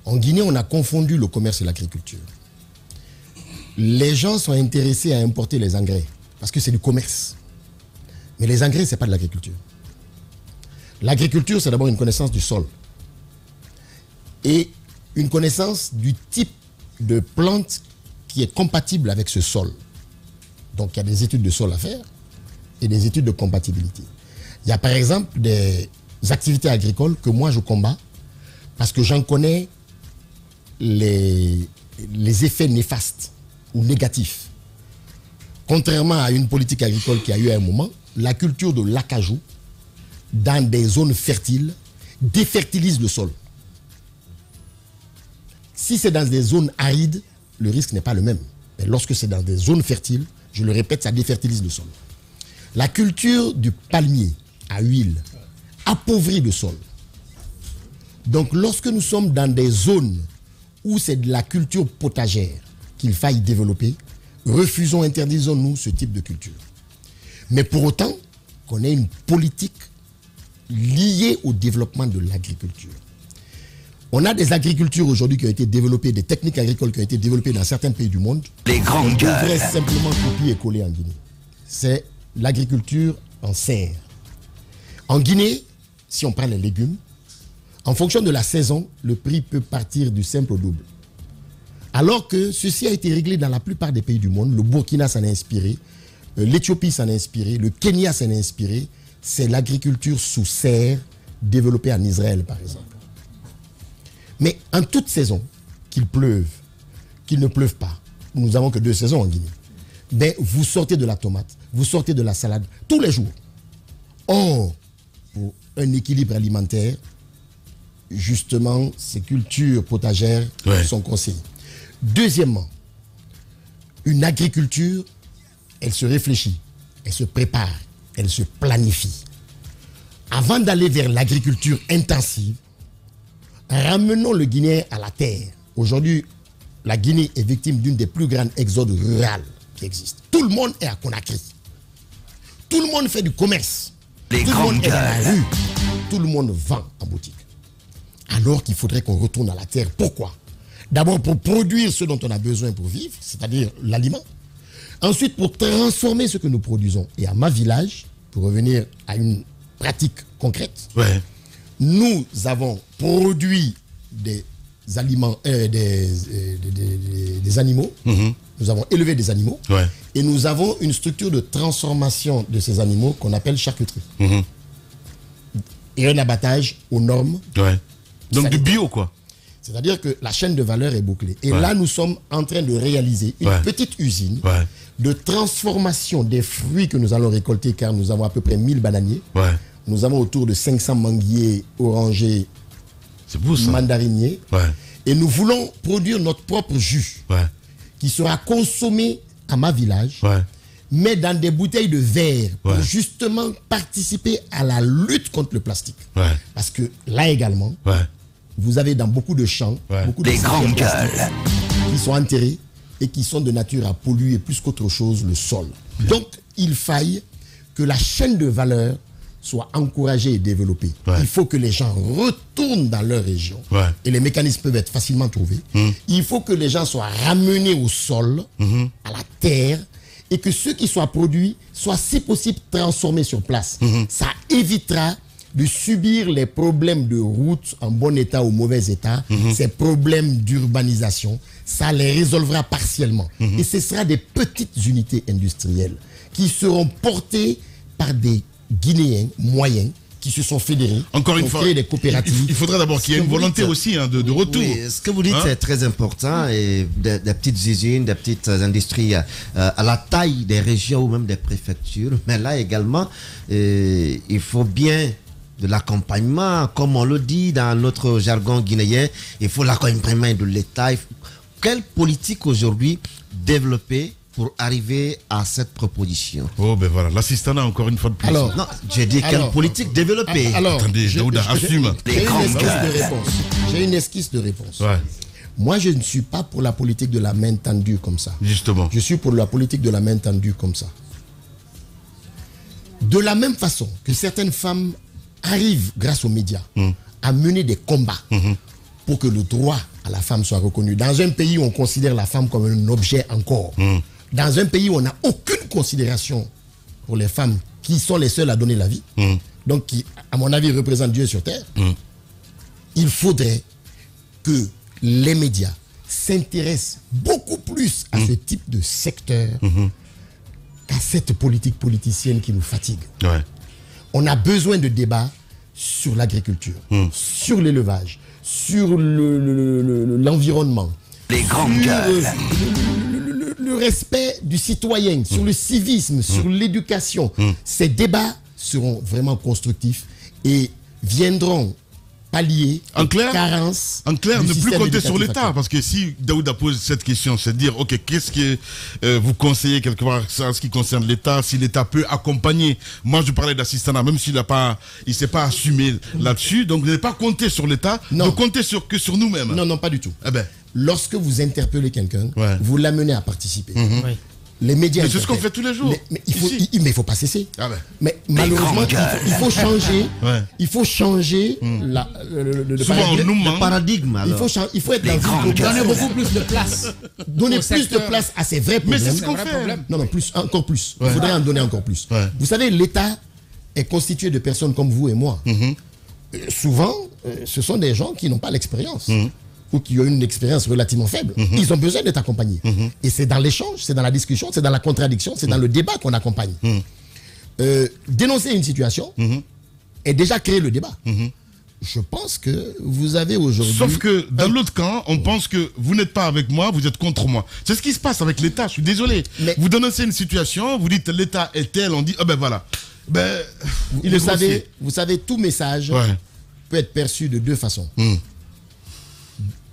En Guinée, on a confondu le commerce et l'agriculture. Les gens sont intéressés à importer les engrais parce que c'est du commerce. Mais les engrais, ce n'est pas de l'agriculture. L'agriculture, c'est d'abord une connaissance du sol et une connaissance du type de plante qui est compatible avec ce sol. Donc, il y a des études de sol à faire et des études de compatibilité. Il y a par exemple des activités agricoles que moi je combats parce que j'en connais les effets néfastes ou négatifs. Contrairement à une politique agricole qui a eu à un moment, la culture de l'acajou dans des zones fertiles défertilise le sol. Si c'est dans des zones arides, le risque n'est pas le même. Mais lorsque c'est dans des zones fertiles, je le répète, ça défertilise le sol. La culture du palmier à huile appauvrit le sol. Donc lorsque nous sommes dans des zones où c'est de la culture potagère qu'il faille développer, refusons, interdisons-nous ce type de culture. Mais pour autant qu'on ait une politique liée au développement de l'agriculture. On a des agricultures aujourd'hui qui ont été développées, des techniques agricoles qui ont été développées dans certains pays du monde. Les grandes gueules. On devrait simplement copier et coller en Guinée. C'est l'agriculture en serre. En Guinée, si on prend les légumes, en fonction de la saison, le prix peut partir du simple au double. Alors que ceci a été réglé dans la plupart des pays du monde. Le Burkina s'en est inspiré, l'Éthiopie s'en est inspiré, le Kenya s'en est inspiré. C'est l'agriculture sous serre développée en Israël, par exemple. Mais en toute saison, qu'il pleuve, qu'il ne pleuve pas, nous n'avons que 2 saisons en Guinée, mais vous sortez de la tomate, vous sortez de la salade tous les jours. Or, pour un équilibre alimentaire, justement, ces cultures potagères sont conseillées. Deuxièmement, une agriculture, elle se réfléchit, elle se prépare, elle se planifie. Avant d'aller vers l'agriculture intensive, ramenons le Guinéen à la terre. Aujourd'hui, la Guinée est victime d'une des plus grandes exodes rurales qui existent. Tout le monde est à Conakry. Tout le monde fait du commerce. Tout le monde est dans la rue. Tout le monde vend en boutique. Alors qu'il faudrait qu'on retourne à la terre. Pourquoi? D'abord pour produire ce dont on a besoin pour vivre, c'est-à-dire l'aliment. Ensuite pour transformer ce que nous produisons. Et à ma village, pour revenir à une pratique concrète, nous avons produit des aliments, des animaux. Nous avons élevé des animaux. Et nous avons une structure de transformation de ces animaux qu'on appelle charcuterie. Et un abattage aux normes. Donc du bio, quoi. C'est-à-dire que la chaîne de valeur est bouclée. Et là, nous sommes en train de réaliser une petite usine de transformation des fruits que nous allons récolter, car nous avons à peu près 1000 bananiers. Nous avons autour de 500 manguiers, orangers, mandariniers. Et nous voulons produire notre propre jus qui sera consommé à ma village, mais dans des bouteilles de verre pour justement participer à la lutte contre le plastique. Parce que là également, vous avez dans beaucoup de champs, beaucoup de grandes gueules qui sont enterrés et qui sont de nature à polluer plus qu'autre chose le sol. Donc, il faille que la chaîne de valeur soit encouragée et développée. Il faut que les gens retournent dans leur région. Et les mécanismes peuvent être facilement trouvés. Il faut que les gens soient ramenés au sol, à la terre, et que ce qui soit produit soit si possible transformé sur place. Ça évitera de subir les problèmes de route en bon état ou mauvais état, ces problèmes d'urbanisation, ça les résolvera partiellement. Et ce sera des petites unités industrielles qui seront portés par des Guinéens moyens qui se sont fédérés, encore une fois, créé des coopératives. Il faudrait d'abord qu'il y ait une volonté aussi de retour. Oui, ce que vous dites est très important, et des petites usines, des petites industries à la taille des régions ou même des préfectures. Mais là également, il faut bien de l'accompagnement, comme on le dit dans notre jargon guinéen, il faut l'accompagnement de l'État. Quelle politique aujourd'hui développer pour arriver à cette proposition? Oh ben voilà, l'assistanat encore une fois de plus. Alors, non, j'ai dit quelle politique développer. Alors, attendez, Daouda, assume. J'ai une esquisse de réponse. Ouais. Moi, je ne suis pas pour la politique de la main tendue comme ça. Justement. Je suis pour la politique de la main tendue comme ça. De la même façon que certaines femmes arrivent, grâce aux médias, à mener des combats pour que le droit à la femme soit reconnu. Dans un pays où on considère la femme comme un objet encore, dans un pays où on n'a aucune considération pour les femmes qui sont les seules à donner la vie, donc qui, à mon avis, représentent Dieu sur terre, il faudrait que les médias s'intéressent beaucoup plus à ce type de secteur qu'à cette politique politicienne qui nous fatigue. Ouais. On a besoin de débats sur l'agriculture, sur l'élevage, sur l'environnement, Les grandes gueules. le respect du citoyen, sur le civisme, sur l'éducation. Ces débats seront vraiment constructifs et viendront pallier En clair, carences. En clair, du ne plus système compter sur éducatif l'État. actuel. Parce que si Daouda pose cette question, c'est de dire, ok, qu'est-ce que vous conseillez quelque part en ce qui concerne l'État, si l'État peut accompagner. Moi, je parlais d'assistanat, même s'il ne s'est pas assumé là-dessus. Donc, ne pas compter sur l'État, ne compter que sur nous-mêmes. Non, non, pas du tout. Eh ben. Lorsque vous interpellez quelqu'un, vous l'amenez à participer. Oui. Les médias. Mais c'est ce qu'on fait tous les jours. Mais il ne faut pas cesser. Ah ben. Mais malheureusement, il faut changer. Il faut changer le paradigme. Alors. Il faut être dans une Donner beaucoup plus de place. Donner plus de place à ces vrais problèmes. Mais c'est ce qu'on fait. Non, non, encore plus. Il faudrait en donner encore plus. Vous savez, l'État est constitué de personnes comme vous et moi. Souvent, ce sont des gens qui n'ont pas l'expérience. Ou qui ont une expérience relativement faible. Ils ont besoin d'être accompagnés. Et c'est dans l'échange, c'est dans la discussion, c'est dans la contradiction, c'est dans le débat qu'on accompagne. Dénoncer une situation et déjà créer le débat. Je pense que vous avez aujourd'hui... Sauf que dans l'autre camp, on pense que vous n'êtes pas avec moi, vous êtes contre moi. C'est ce qui se passe avec l'État, je suis désolé. Mais vous dénoncez une situation, vous dites l'État est tel, on dit, ah ben voilà. Ben, vous savez, tout message peut être perçu de deux façons.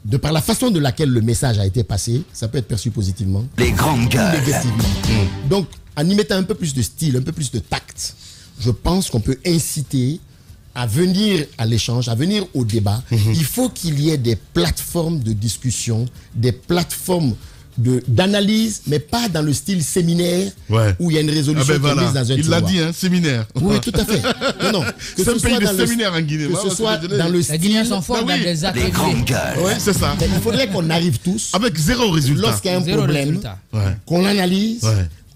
De par la façon de laquelle le message a été passé, ça peut être perçu positivement. Les grandes gueules. Ou négativement. Donc, en y mettant un peu plus de style, un peu plus de tact, je pense qu'on peut inciter à venir à l'échange, à venir au débat. Il faut qu'il y ait des plateformes de discussion, des plateformes d'analyse, mais pas dans le style séminaire où il y a une résolution qui est mise dans un tiroir. Il l'a dit, hein, séminaire. Oui, tout à fait. Non, c'est un pays de séminaire en Guinée. Que ce soit dans le style... Les Guinéens sont forts dans des actes. Les grandes gueules. Oui, c'est ça. Mais il faudrait qu'on arrive tous... Avec zéro résultat. Lorsqu'il y a un problème, qu'on l'analyse,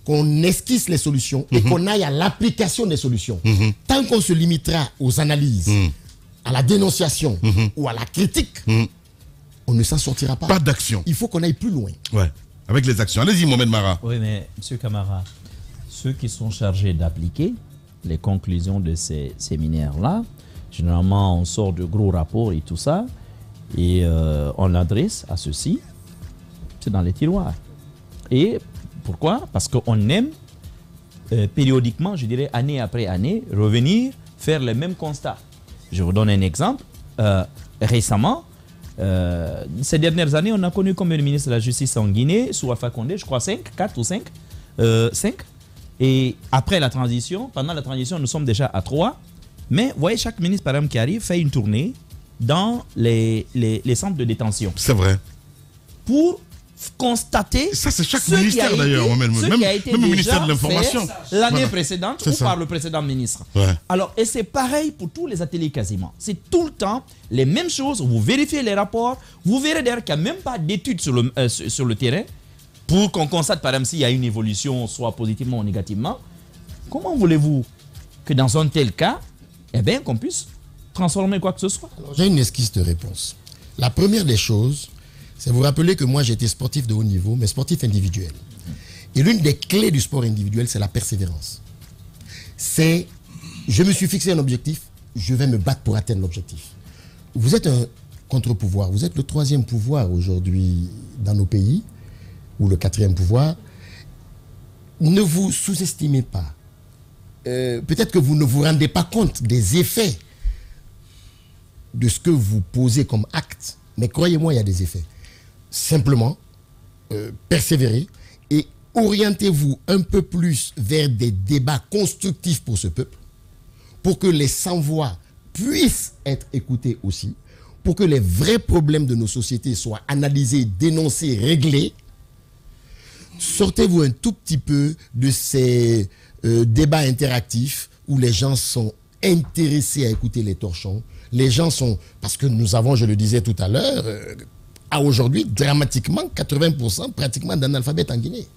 qu'on esquisse les solutions et qu'on aille à l'application des solutions. Tant qu'on se limitera aux analyses, à la dénonciation ou à la critique, on ne s'en sortira pas. Pas d'action. Il faut qu'on aille plus loin. Ouais, avec les actions. Allez-y, Mohamed Mara. Oui, mais M. Camara, ceux qui sont chargés d'appliquer les conclusions de ces séminaires-là, généralement, on sort de gros rapports et tout ça, et on l'adresse à ceux-ci, c'est dans les tiroirs. Et pourquoi? Parce qu'on aime périodiquement, je dirais année après année, revenir faire les mêmes constats. Je vous donne un exemple. Récemment, ces dernières années, on a connu combien de ministres de la Justice en Guinée, sous Alpha Condé, je crois 4 ou 5. Et après la transition, pendant la transition, nous sommes déjà à 3. Mais vous voyez, chaque ministre, par exemple, qui arrive, fait une tournée dans les centres de détention. C'est vrai. Pour constater... Ça, c'est chaque ministère d'ailleurs. Même le ministère de l'Information. L'année précédente ou par le précédent ministre. Alors, et c'est pareil pour tous les ateliers quasiment. C'est tout le temps les mêmes choses. Vous vérifiez les rapports. Vous verrez d'ailleurs qu'il n'y a même pas d'études sur le terrain pour qu'on constate, par exemple, s'il y a une évolution, soit positivement ou négativement. Comment voulez-vous que dans un tel cas, eh bien, qu'on puisse transformer quoi que ce soit? J'ai une esquisse de réponse. La première des choses, c'est vous rappeler que moi, j'étais sportif de haut niveau, mais sportif individuel. Et l'une des clés du sport individuel, c'est la persévérance. Je me suis fixé un objectif, je vais me battre pour atteindre l'objectif. Vous êtes un contre-pouvoir, vous êtes le 3e pouvoir aujourd'hui dans nos pays, ou le 4e pouvoir. Ne vous sous-estimez pas. Peut-être que vous ne vous rendez pas compte des effets de ce que vous posez comme acte, mais croyez-moi, il y a des effets. Simplement, persévérez et orientez-vous un peu plus vers des débats constructifs pour ce peuple, pour que les sans-voix puissent être écoutés aussi, pour que les vrais problèmes de nos sociétés soient analysés, dénoncés, réglés. Sortez-vous un tout petit peu de ces débats interactifs où les gens sont intéressés à écouter les torchons. Les gens sont... Parce que nous avons, je le disais tout à l'heure, à aujourd'hui, dramatiquement, 80% pratiquement d'analphabètes en Guinée.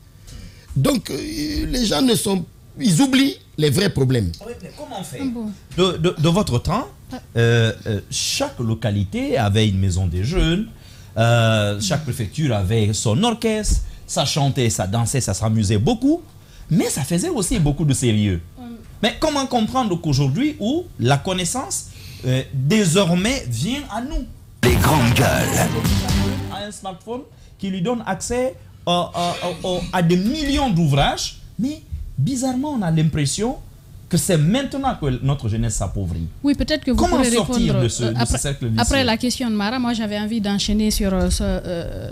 Donc, les gens ne sont... Ils oublient les vrais problèmes. Oui, mais comment on fait? De votre temps, chaque localité avait une maison des jeunes, chaque préfecture avait son orchestre, ça chantait, ça dansait, ça s'amusait beaucoup, mais ça faisait aussi beaucoup de sérieux. Mais comment comprendre qu'aujourd'hui, où la connaissance, désormais, vient à nous? Les grandes gueules. À un smartphone qui lui donne accès à des millions d'ouvrages, mais bizarrement, on a l'impression que c'est maintenant que notre jeunesse s'appauvrit. Oui, peut-être que vous Comment pourrez sortir répondre de ce cercle vicieux? Après la question de Mara, moi j'avais envie d'enchaîner sur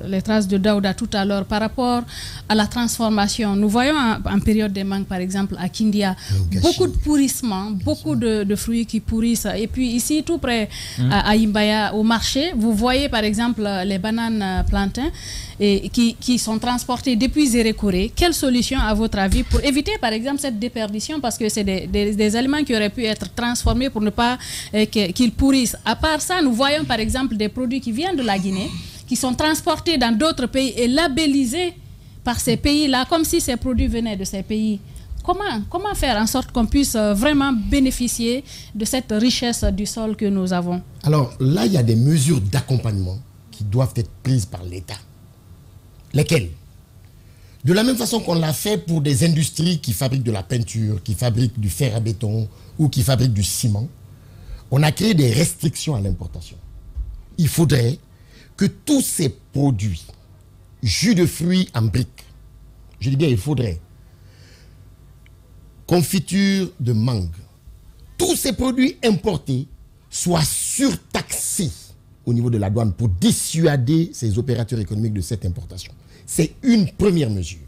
les traces de Daouda tout à l'heure par rapport à la transformation. Nous voyons en période de mangue, par exemple, à Kindia, beaucoup de pourrissement, beaucoup de fruits qui pourrissent. Et puis ici, tout près à Imbaya, au marché, vous voyez par exemple les bananes plantains et qui sont transportées depuis Zérékoré. Quelle solution, à votre avis, pour éviter par exemple cette déperdition, parce que c'est des aliments qui auraient pu être transformés pour ne pas qu'ils pourrissent. À part ça, nous voyons par exemple des produits qui viennent de la Guinée, qui sont transportés dans d'autres pays et labellisés par ces pays-là, comme si ces produits venaient de ces pays. Comment faire en sorte qu'on puisse vraiment bénéficier de cette richesse du sol que nous avons? Alors là, il y a des mesures d'accompagnement qui doivent être prises par l'État. Lesquelles? De la même façon qu'on l'a fait pour des industries qui fabriquent de la peinture, qui fabriquent du fer à béton ou qui fabriquent du ciment, on a créé des restrictions à l'importation. Il faudrait que tous ces produits, jus de fruits en briques, je dis bien il faudrait, confiture de mangue, tous ces produits importés soient surtaxés au niveau de la douane pour dissuader ces opérateurs économiques de cette importation. C'est une première mesure.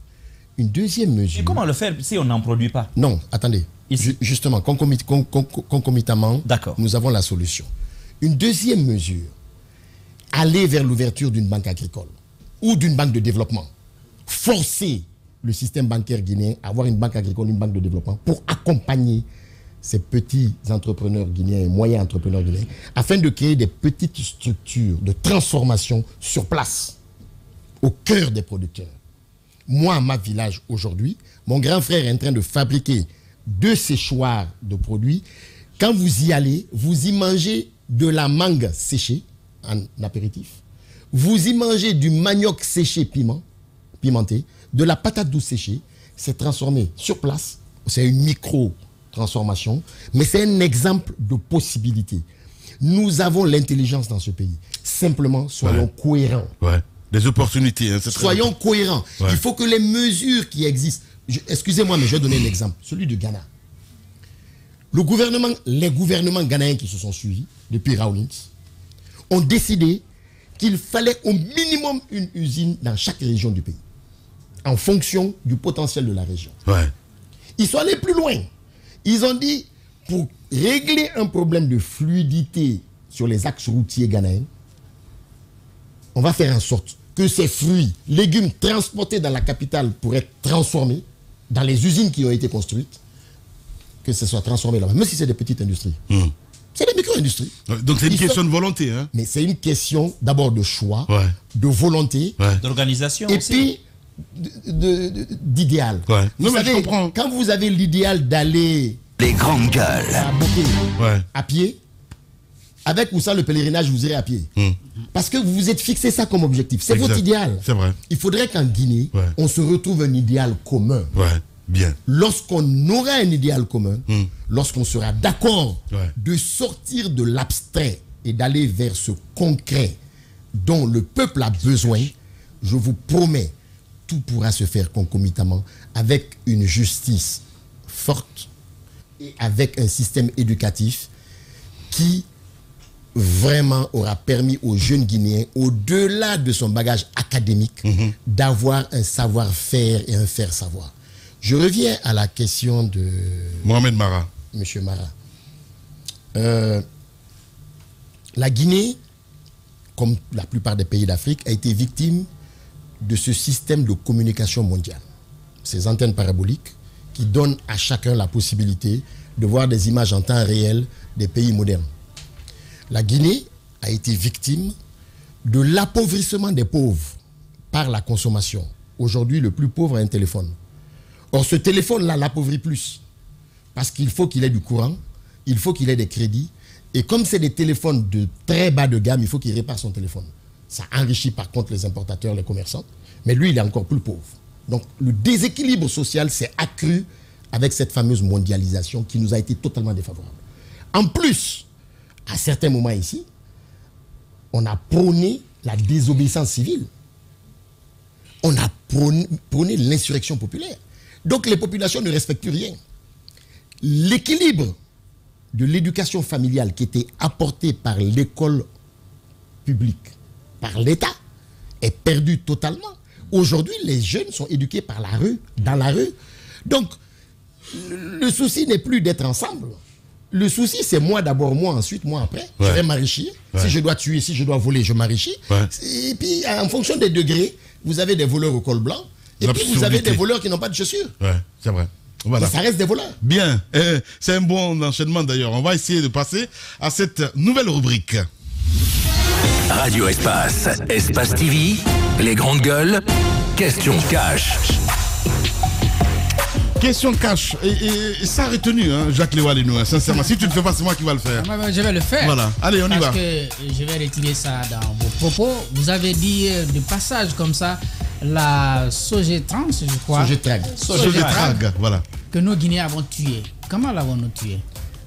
Une deuxième mesure... Et comment le faire si on n'en produit pas? Non, attendez. Justement, concomitamment, nous avons la solution. Une deuxième mesure, aller vers l'ouverture d'une banque agricole ou d'une banque de développement. Forcer le système bancaire guinéen à avoir une banque agricole, une banque de développement pour accompagner ces petits entrepreneurs guinéens et moyens entrepreneurs guinéens afin de créer des petites structures de transformation sur place, au cœur des producteurs. Moi, à ma village aujourd'hui, mon grand frère est en train de fabriquer 2 séchoirs de produits. Quand vous y allez, vous y mangez de la mangue séchée en apéritif. Vous y mangez du manioc séché pimenté, de la patate douce séchée. C'est transformé sur place. C'est une micro-transformation, mais c'est un exemple de possibilité. Nous avons l'intelligence dans ce pays. Simplement, soyons cohérents. Des opportunités. Hein, soyons cohérents. Il faut que les mesures qui existent... Excusez-moi, mais je vais donner un exemple. Celui de Ghana. Les gouvernements ghanéens qui se sont suivis depuis Rawlings ont décidé qu'il fallait au minimum une usine dans chaque région du pays, en fonction du potentiel de la région. Ils sont allés plus loin. Ils ont dit, pour régler un problème de fluidité sur les axes routiers ghanéens, on va faire en sorte que ces fruits, légumes transportés dans la capitale pour être transformés dans les usines qui ont été construites, que ce soit transformé là-bas, même si c'est des petites industries. C'est des micro-industries. Donc c'est une question de volonté. Hein? Mais c'est une question d'abord de choix, de volonté, d'organisation et aussi. Puis d'idéal. Vous savez, quand vous avez l'idéal d'aller les grandes gueules à pied, avec ou sans le pèlerinage, vous irez à pied. Parce que vous vous êtes fixé ça comme objectif. C'est votre idéal. C'est vrai. Il faudrait qu'en Guinée, on se retrouve un idéal commun. Ouais, bien. Lorsqu'on aura un idéal commun, lorsqu'on sera d'accord de sortir de l'abstrait et d'aller vers ce concret dont le peuple a besoin, je vous promets, tout pourra se faire concomitamment avec une justice forte et avec un système éducatif qui vraiment aura permis aux jeunes Guinéens, au-delà de son bagage académique, d'avoir un savoir-faire et un faire-savoir. Je reviens à la question de Mohamed Mara. Monsieur Mara. La Guinée, comme la plupart des pays d'Afrique, a été victime de ce système de communication mondiale. Ces antennes paraboliques qui donnent à chacun la possibilité de voir des images en temps réel des pays modernes. La Guinée a été victime de l'appauvrissement des pauvres par la consommation. Aujourd'hui, le plus pauvre a un téléphone. Or, ce téléphone-là l'appauvrit plus. Parce qu'il faut qu'il ait du courant, il faut qu'il ait des crédits. Et comme c'est des téléphones de très bas de gamme, il faut qu'il répare son téléphone. Ça enrichit par contre les importateurs, les commerçants. Mais lui, il est encore plus pauvre. Donc, le déséquilibre social s'est accru avec cette fameuse mondialisation qui nous a été totalement défavorable. En plus, à certains moments ici, on a prôné la désobéissance civile. On a prôné l'insurrection populaire. Donc les populations ne respectent plus rien. L'équilibre de l'éducation familiale qui était apporté par l'école publique, par l'État, est perdu totalement. Aujourd'hui, les jeunes sont éduqués par la rue, dans la rue. Donc, le souci n'est plus d'être ensemble. Le souci, c'est moi d'abord, moi ensuite, moi après. Je vais m'enrichir. Si je dois tuer, si je dois voler, je m'enrichis. Et puis, en fonction des degrés, vous avez des voleurs au col blanc. Et puis, vous avez des voleurs qui n'ont pas de chaussures. C'est vrai. Voilà. Et ça reste des voleurs. Bien. C'est un bon enchaînement d'ailleurs. On va essayer de passer à cette nouvelle rubrique. Radio Espace, Espace TV, les grandes gueules, question cash. Question cash. Et ça a retenu, hein, Jacques Léwa-Lénou, sincèrement. Si tu ne le fais pas, c'est moi qui va le faire. Je vais le faire. Voilà. Allez, on y va. Parce que je vais retirer ça dans vos propos. Vous avez dit de passage comme ça, la Sogetrans, je crois. Sogetrag, voilà. Que nos Guinéens avons tué. Comment l'avons-nous tué?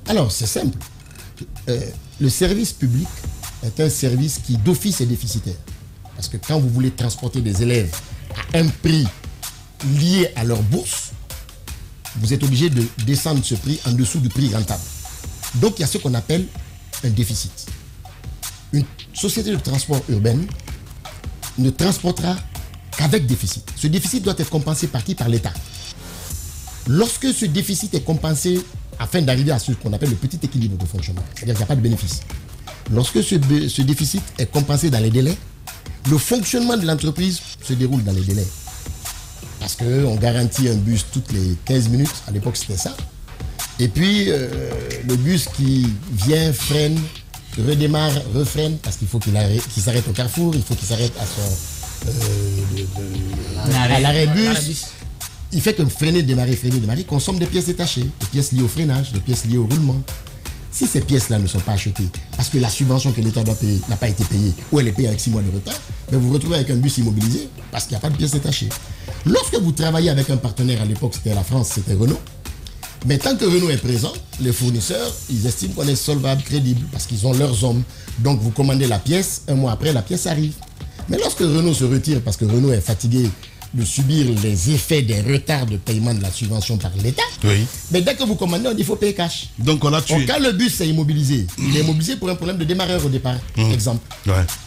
Alors, c'est simple. Le service public est un service qui d'office est déficitaire. Parce que quand vous voulez transporter des élèves à un prix lié à leur bourse, vous êtes obligé de descendre ce prix en dessous du prix rentable. Donc il y a ce qu'on appelle un déficit. Une société de transport urbaine ne transportera qu'avec déficit. Ce déficit doit être compensé par qui? Par l'État. Lorsque ce déficit est compensé afin d'arriver à ce qu'on appelle le petit équilibre de fonctionnement, c'est-à-dire qu'il n'y a pas de bénéfice. Lorsque ce déficit est compensé dans les délais, le fonctionnement de l'entreprise se déroule dans les délais. Parce qu'on garantit un bus toutes les 15 minutes, à l'époque c'était ça. Et puis le bus qui vient, freine, redémarre, refreine, parce qu'il faut qu'il s'arrête au carrefour, il faut qu'il s'arrête à l'arrêt bus. Il fait que freiner, démarrer, consomme des pièces détachées, des pièces liées au freinage, des pièces liées au roulement. Si ces pièces-là ne sont pas achetées, parce que la subvention que l'État doit payer n'a pas été payée, ou elle est payée avec 6 mois de retard, ben vous vous retrouvez avec un bus immobilisé, parce qu'il n'y a pas de pièces détachées. Lorsque vous travaillez avec un partenaire, à l'époque c'était la France, c'était Renault, mais tant que Renault est présent, les fournisseurs, ils estiment qu'on est solvable, crédible, parce qu'ils ont leurs hommes. Donc vous commandez la pièce, un mois après, la pièce arrive. Mais lorsque Renault se retire, parce que Renault est fatigué de subir les effets des retards de paiement de la subvention par l'État, mais dès que vous commandez, on dit qu'il faut payer cash. Donc on l'a tué. Quand le bus est immobilisé, il est immobilisé pour un problème de démarreur au départ, exemple.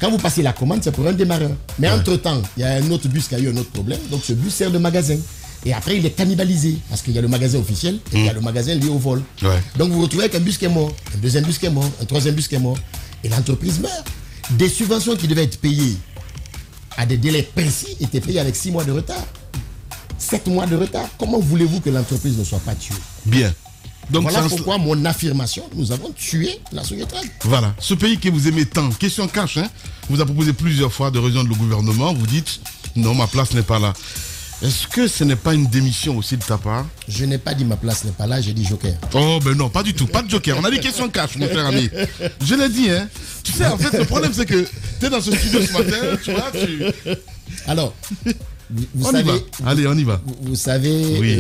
Quand vous passez la commande, c'est pour un démarreur. Mais entre-temps, il y a un autre bus qui a eu un autre problème, donc ce bus sert de magasin. Et après, il est cannibalisé, parce qu'il y a le magasin officiel et il y a le magasin lié au vol. Donc vous vous retrouvez avec un bus qui est mort, un deuxième bus qui est mort, un troisième bus qui est mort, et l'entreprise meurt. Des subventions qui devaient être payées à des délais précis étaient payés avec 6 mois de retard. 7 mois de retard. Comment voulez-vous que l'entreprise ne soit pas tuée? Bien. Donc voilà pourquoi mon affirmation, nous avons tué la Sogetrag. Voilà. Ce pays que vous aimez tant, question cash, vous a proposé plusieurs fois de rejoindre le gouvernement. Vous dites, non, ma place n'est pas là. Est-ce que ce n'est pas une démission aussi de ta part? Je n'ai pas dit ma place n'est pas là, j'ai dit joker. Oh ben non, pas du tout, pas de joker. On a des questions cash, mon cher ami. Je l'ai dit, hein. Tu sais, en fait, le problème c'est que tu es dans ce studio ce matin, tu vois, Alors, vous on savez... y va. Allez, on y va. Vous savez, Oui.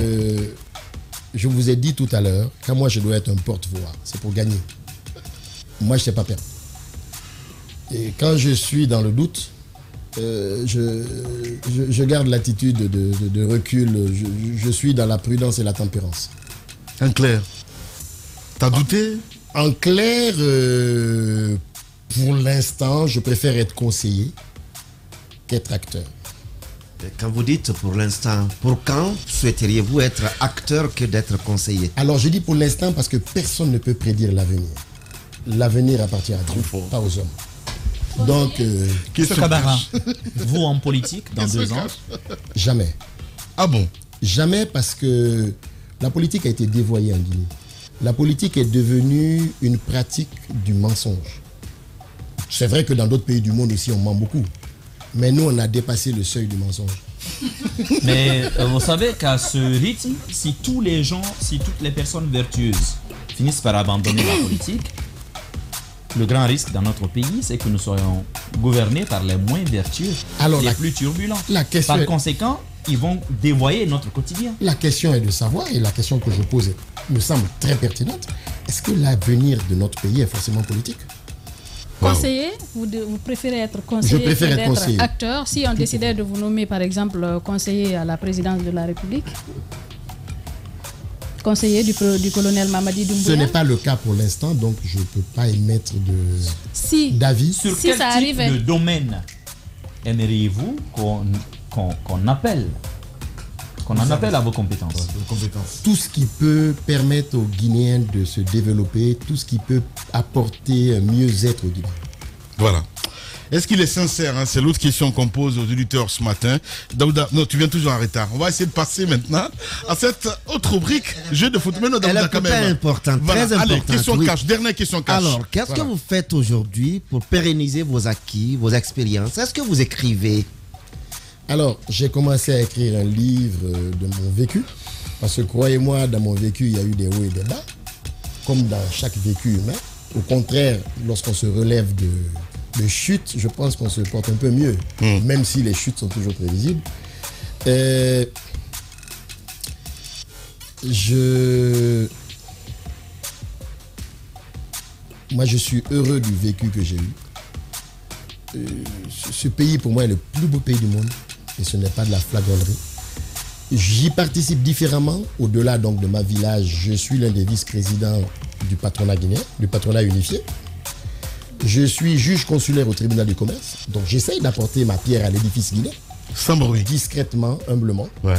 je vous ai dit tout à l'heure, quand moi je dois être un porte-voix, c'est pour gagner. Moi, je ne sais pas perdre. Et quand je suis dans le doute, je garde l'attitude de recul. Je suis dans la prudence et la tempérance. En clair, t'as douté? En clair, pour l'instant, je préfère être conseiller qu'être acteur. Quand vous dites pour l'instant, pour quand souhaiteriez-vous être acteur que d'être conseiller? Alors, je dis pour l'instant parce que personne ne peut prédire l'avenir. L'avenir appartient à Dieu, pas aux hommes. Donc, Monsieur Camara, vous en politique dans 2 ans? Jamais. Ah bon? Jamais, parce que la politique a été dévoyée en Guinée. La politique est devenue une pratique du mensonge. C'est vrai que dans d'autres pays du monde aussi, on ment beaucoup. Mais nous, on a dépassé le seuil du mensonge. Mais vous savez qu'à ce rythme, si toutes les personnes vertueuses finissent par abandonner la politique, le grand risque dans notre pays, c'est que nous soyons gouvernés par les moins vertueux, les plus turbulents. Par conséquent, ils vont dévoyer notre quotidien. La question est de savoir, et la question que je pose me semble très pertinente, est-ce que l'avenir de notre pays est forcément politique? Conseiller, vous préférez être conseiller que d'être conseiller. Acteur? Si on décidait de vous nommer, par exemple, conseiller à la présidence de la République, conseiller du colonel Mamadi Doumbouya? Ce n'est pas le cas pour l'instant, donc je ne peux pas émettre d'avis. Sur quel type de domaine aimeriez-vous qu'on appelle à vos compétences? Tout ce qui peut permettre aux Guinéens de se développer, tout ce qui peut apporter un mieux-être aux Guinéens. Voilà. Est-ce qu'il est sincère, hein? C'est l'autre question qu'on pose aux auditeurs ce matin. Daouda, non, tu viens toujours en retard. On va essayer de passer maintenant à cette autre rubrique, jeu de foot. Mais non, Daouda, quand même. Elle est importante, voilà. très importante. Allez, question cash, dernière question cash. Alors, qu'est-ce que vous faites aujourd'hui pour pérenniser vos acquis, vos expériences? Est-ce que vous écrivez? Alors, j'ai commencé à écrire un livre de mon vécu. Parce que croyez-moi, dans mon vécu, il y a eu des hauts et des bas. Comme dans chaque vécu humain. Au contraire, lorsqu'on se relève de chutes, je pense qu'on se porte un peu mieux. Même si les chutes sont toujours prévisibles. Moi, je suis heureux du vécu que j'ai eu. Ce pays, pour moi, est le plus beau pays du monde. Et ce n'est pas de la flagornerie. J'y participe différemment. Au-delà donc de ma village, je suis l'un des vice-présidents du patronat guinéen, du patronat unifié. Je suis juge consulaire au tribunal du commerce. Donc j'essaye d'apporter ma pierre à l'édifice guinéen. Sans bruit. Discrètement, humblement. Ouais.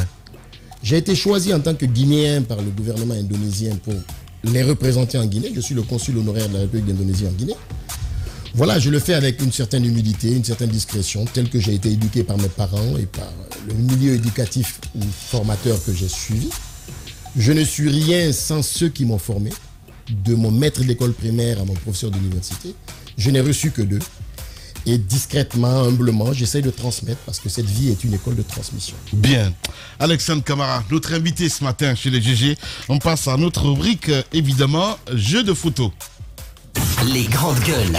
J'ai été choisi en tant que Guinéen par le gouvernement indonésien pour les représenter en Guinée. Je suis le consul honoraire de la République d'Indonésie en Guinée. Voilà, je le fais avec une certaine humilité, une certaine discrétion, tel que j'ai été éduqué par mes parents et par le milieu éducatif ou formateur que j'ai suivi. Je ne suis rien sans ceux qui m'ont formé, de mon maître d'école primaire à mon professeur d'université. Je n'ai reçu que d'eux. Et discrètement, humblement, j'essaye de transmettre parce que cette vie est une école de transmission. Bien. Alexandre Camara, notre invité ce matin chez les GG. On passe à notre rubrique, évidemment, jeu de photos. Les grandes gueules.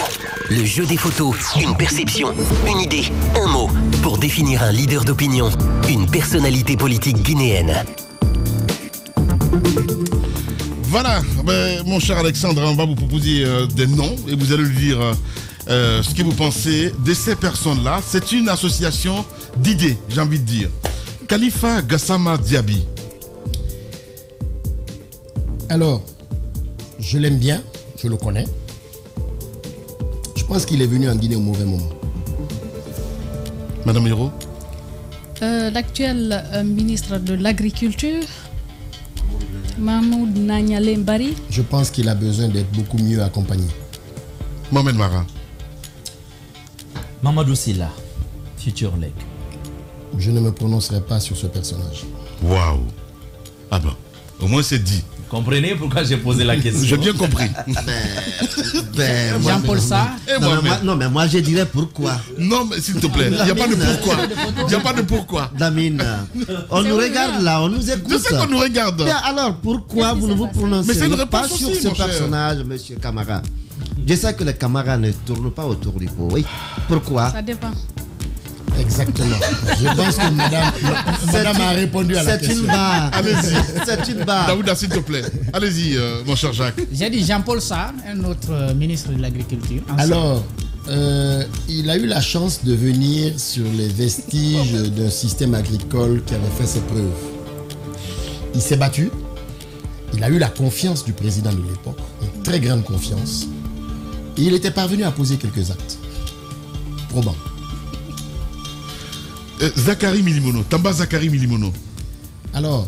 Le jeu des photos. Une perception, une idée, un mot. Pour définir un leader d'opinion. Une personnalité politique guinéenne. Voilà, mon cher Alexandre, on va vous proposer des noms et vous allez lui dire ce que vous pensez de ces personnes-là. C'est une association d'idées, j'ai envie de dire. Khalifa Gassama Diaby. Alors, je l'aime bien, je le connais. Je pense qu'il est venu en Guinée au mauvais moment. Madame Hiro. L'actuel ministre de l'Agriculture, Mahmoud Nanyale Mbari. Je pense qu'il a besoin d'être beaucoup mieux accompagné. Mohamed Mara. Mamadou Silla, futur leg. Je ne me prononcerai pas sur ce personnage. Waouh. Ah ben, au moins c'est dit. Comprenez pourquoi j'ai posé la question? J'ai bien compris. Jean-Paul Sarr. Non, mais moi je dirais pourquoi. Non, mais s'il te plaît, il n'y a pas de pourquoi. Il n'y a pas de pourquoi. Lamine, on nous regarde là, on nous écoute. Je sais qu'on nous regarde. Mais alors, pourquoi vous ne vous prononcez pas sur ce personnage, monsieur Camara? Je sais que les camarades ne tournent pas autour du pot. Oui. Pourquoi? Ça dépend. Exactement. Je pense que madame a répondu à la question. C'est une barre. Allez-y. C'est une barre. Daouda, s'il te plaît. Allez-y, mon cher Jacques. J'ai dit Jean-Paul Sarr, un autre ministre de l'Agriculture. Alors, il a eu la chance de venir sur les vestiges d'un système agricole qui avait fait ses preuves. Il s'est battu. Il a eu la confiance du président de l'époque, une très grande confiance. Et il était parvenu à poser quelques actes probants. Zakari Milimono, Tamba Zakari Milimono. Alors,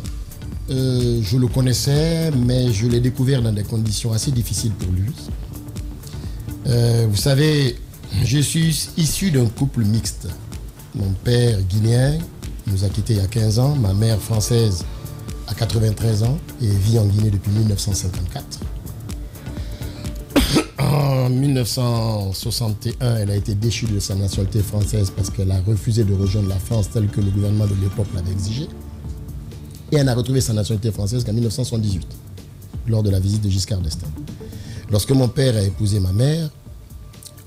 je le connaissais, mais je l'ai découvert dans des conditions assez difficiles pour lui. Vous savez, je suis issu d'un couple mixte. Mon père guinéen nous a quittés il y a 15 ans, ma mère française a 93 ans et vit en Guinée depuis 1954. En 1961, elle a été déchue de sa nationalité française parce qu'elle a refusé de rejoindre la France telle que le gouvernement de l'époque l'avait exigé. Et elle n'a retrouvé sa nationalité française qu'en 1978, lors de la visite de Giscard d'Estaing. Lorsque mon père a épousé ma mère,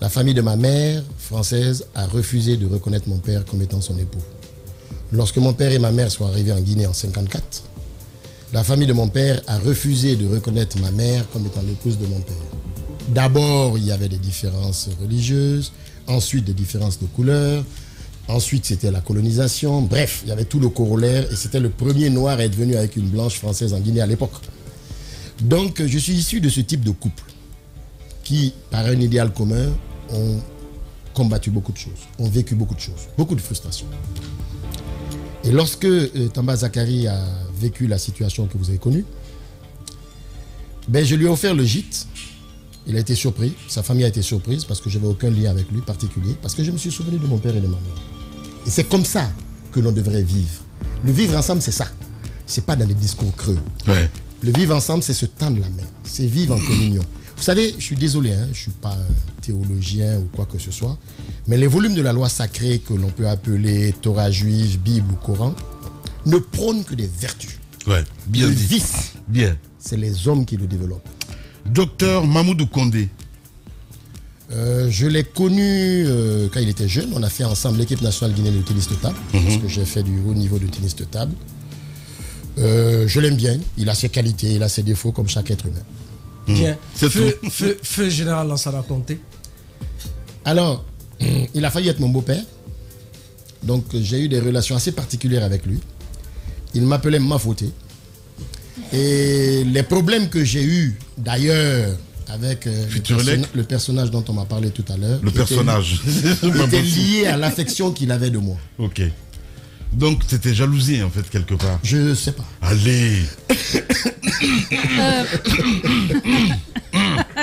la famille de ma mère, française, a refusé de reconnaître mon père comme étant son époux. Lorsque mon père et ma mère sont arrivés en Guinée en 1954, la famille de mon père a refusé de reconnaître ma mère comme étant l'épouse de mon père. D'abord, il y avait des différences religieuses, ensuite des différences de couleur, ensuite c'était la colonisation, bref, il y avait tout le corollaire et c'était le premier noir à être venu avec une blanche française en Guinée à l'époque. Donc, je suis issu de ce type de couple qui, par un idéal commun, ont combattu beaucoup de choses, ont vécu beaucoup de choses, beaucoup de frustrations. Et lorsque Tamba Zakari a vécu la situation que vous avez connue, ben, je lui ai offert le gîte. Il a été surpris, sa famille a été surprise parce que je n'avais aucun lien avec lui particulier, parce que je me suis souvenu de mon père et de ma mère. Et c'est comme ça que l'on devrait vivre. Le vivre ensemble, c'est ça. C'est pas dans les discours creux. Ouais. Le vivre ensemble, c'est se tendre la main. C'est vivre en communion. Vous savez, je suis désolé, je ne suis pas un théologien ou quoi que ce soit, mais les volumes de la loi sacrée que l'on peut appeler Torah juive, Bible ou Coran ne prônent que des vertus. Ouais, bien le dit. vice, Bien. c'est les hommes qui le développent. Docteur Mamoudou Condé. Je l'ai connu quand il était jeune. On a fait ensemble l'équipe nationale guinéenne de tennis de table, parce que j'ai fait du haut niveau de tennis de table. Je l'aime bien. Il a ses qualités, il a ses défauts comme chaque être humain. Bien. C'est Feu général Lansana Conté. Alors, il a failli être mon beau-père. Donc, j'ai eu des relations assez particulières avec lui. Il m'appelait Mafouté. Et les problèmes que j'ai eus, d'ailleurs, avec le personnage dont on m'a parlé tout à l'heure, Le personnage. était lié à l'affection qu'il avait de moi. Ok. Donc, c'était jalousie, en fait, quelque part. Je sais pas. Allez.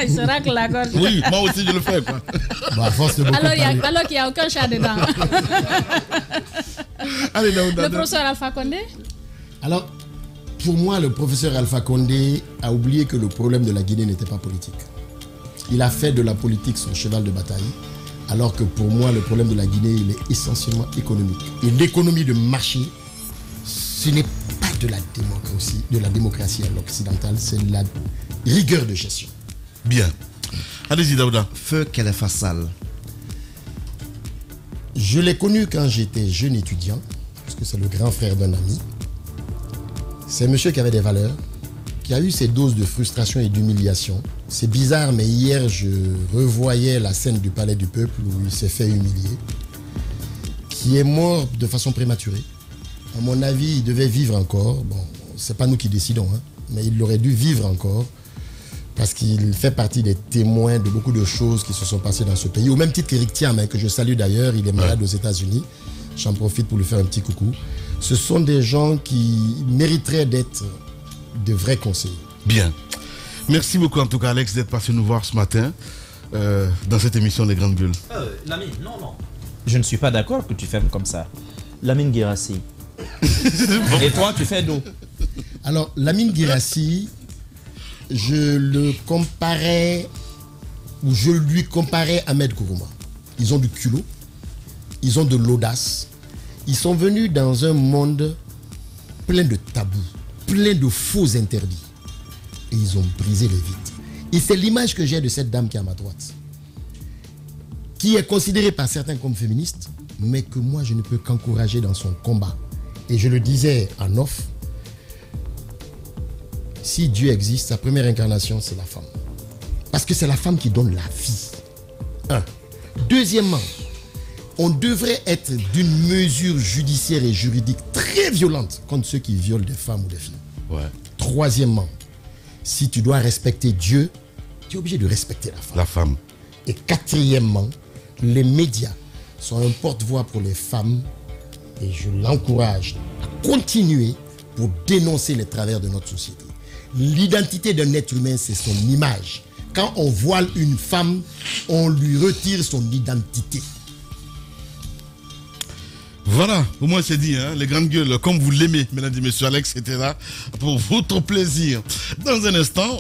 Il se racle la gorge. Oui, moi aussi, je le fais, quoi. Bon, à force de beaucoup Alors parler. qu'il n'y a aucun chat dedans. Allez, Daouda. Le professeur Alpha Condé. Alors, pour moi, le professeur Alpha Condé a oublié que le problème de la Guinée n'était pas politique. Il a fait de la politique son cheval de bataille, alors que pour moi, le problème de la Guinée, il est essentiellement économique. Et l'économie de marché, ce n'est pas de la démocratie à l'occidentale, c'est la rigueur de gestion. Bien. Allez-y, Daouda. Feu Khalifa Sall. Je l'ai connu quand j'étais jeune étudiant, parce que c'est le grand frère d'un ami. C'est un monsieur qui avait des valeurs, qui a eu ses doses de frustration et d'humiliation. C'est bizarre, mais hier, je revoyais la scène du Palais du Peuple où il s'est fait humilier, qui est mort de façon prématurée. À mon avis, il devait vivre encore. Bon, c'est pas nous qui décidons, mais il aurait dû vivre encore parce qu'il fait partie des témoins de beaucoup de choses qui se sont passées dans ce pays. Au même titre qu'Éric Thiam, que je salue d'ailleurs, il est malade aux États-Unis. J'en profite pour lui faire un petit coucou. Ce sont des gens qui mériteraient d'être de vrais conseillers. Bien. Merci beaucoup en tout cas Alex d'être passé nous voir ce matin dans cette émission Les Grandes Gueules. Lamine, non. Je ne suis pas d'accord que tu fermes comme ça. Lamine Guérassi. Et toi, tu fais d'eau. Alors, Lamine Guérassi je le comparais, ou je lui comparais Ahmed Kourouma. Ils ont du culot, ils ont de l'audace. Ils sont venus dans un monde plein de tabous, plein de faux interdits. Et ils ont brisé les vitres. Et c'est l'image que j'ai de cette dame qui est à ma droite, qui est considérée par certains comme féministe, mais que moi je ne peux qu'encourager dans son combat. Et je le disais en off, si Dieu existe, sa première incarnation c'est la femme. Parce que c'est la femme qui donne la vie. Un. Deuxièmement, on devrait être d'une mesure judiciaire et juridique très violente contre ceux qui violent des femmes ou des filles. Ouais. Troisièmement, si tu dois respecter Dieu, tu es obligé de respecter la femme. La femme. Et quatrièmement, les médias sont un porte-voix pour les femmes et je l'encourage à continuer pour dénoncer les travers de notre société. L'identité d'un être humain, c'est son image. Quand on voile une femme, on lui retire son identité. Voilà, au moins c'est dit, hein, les grandes gueules, comme vous l'aimez, mesdames et messieurs. Alex était là pour votre plaisir. Dans un instant...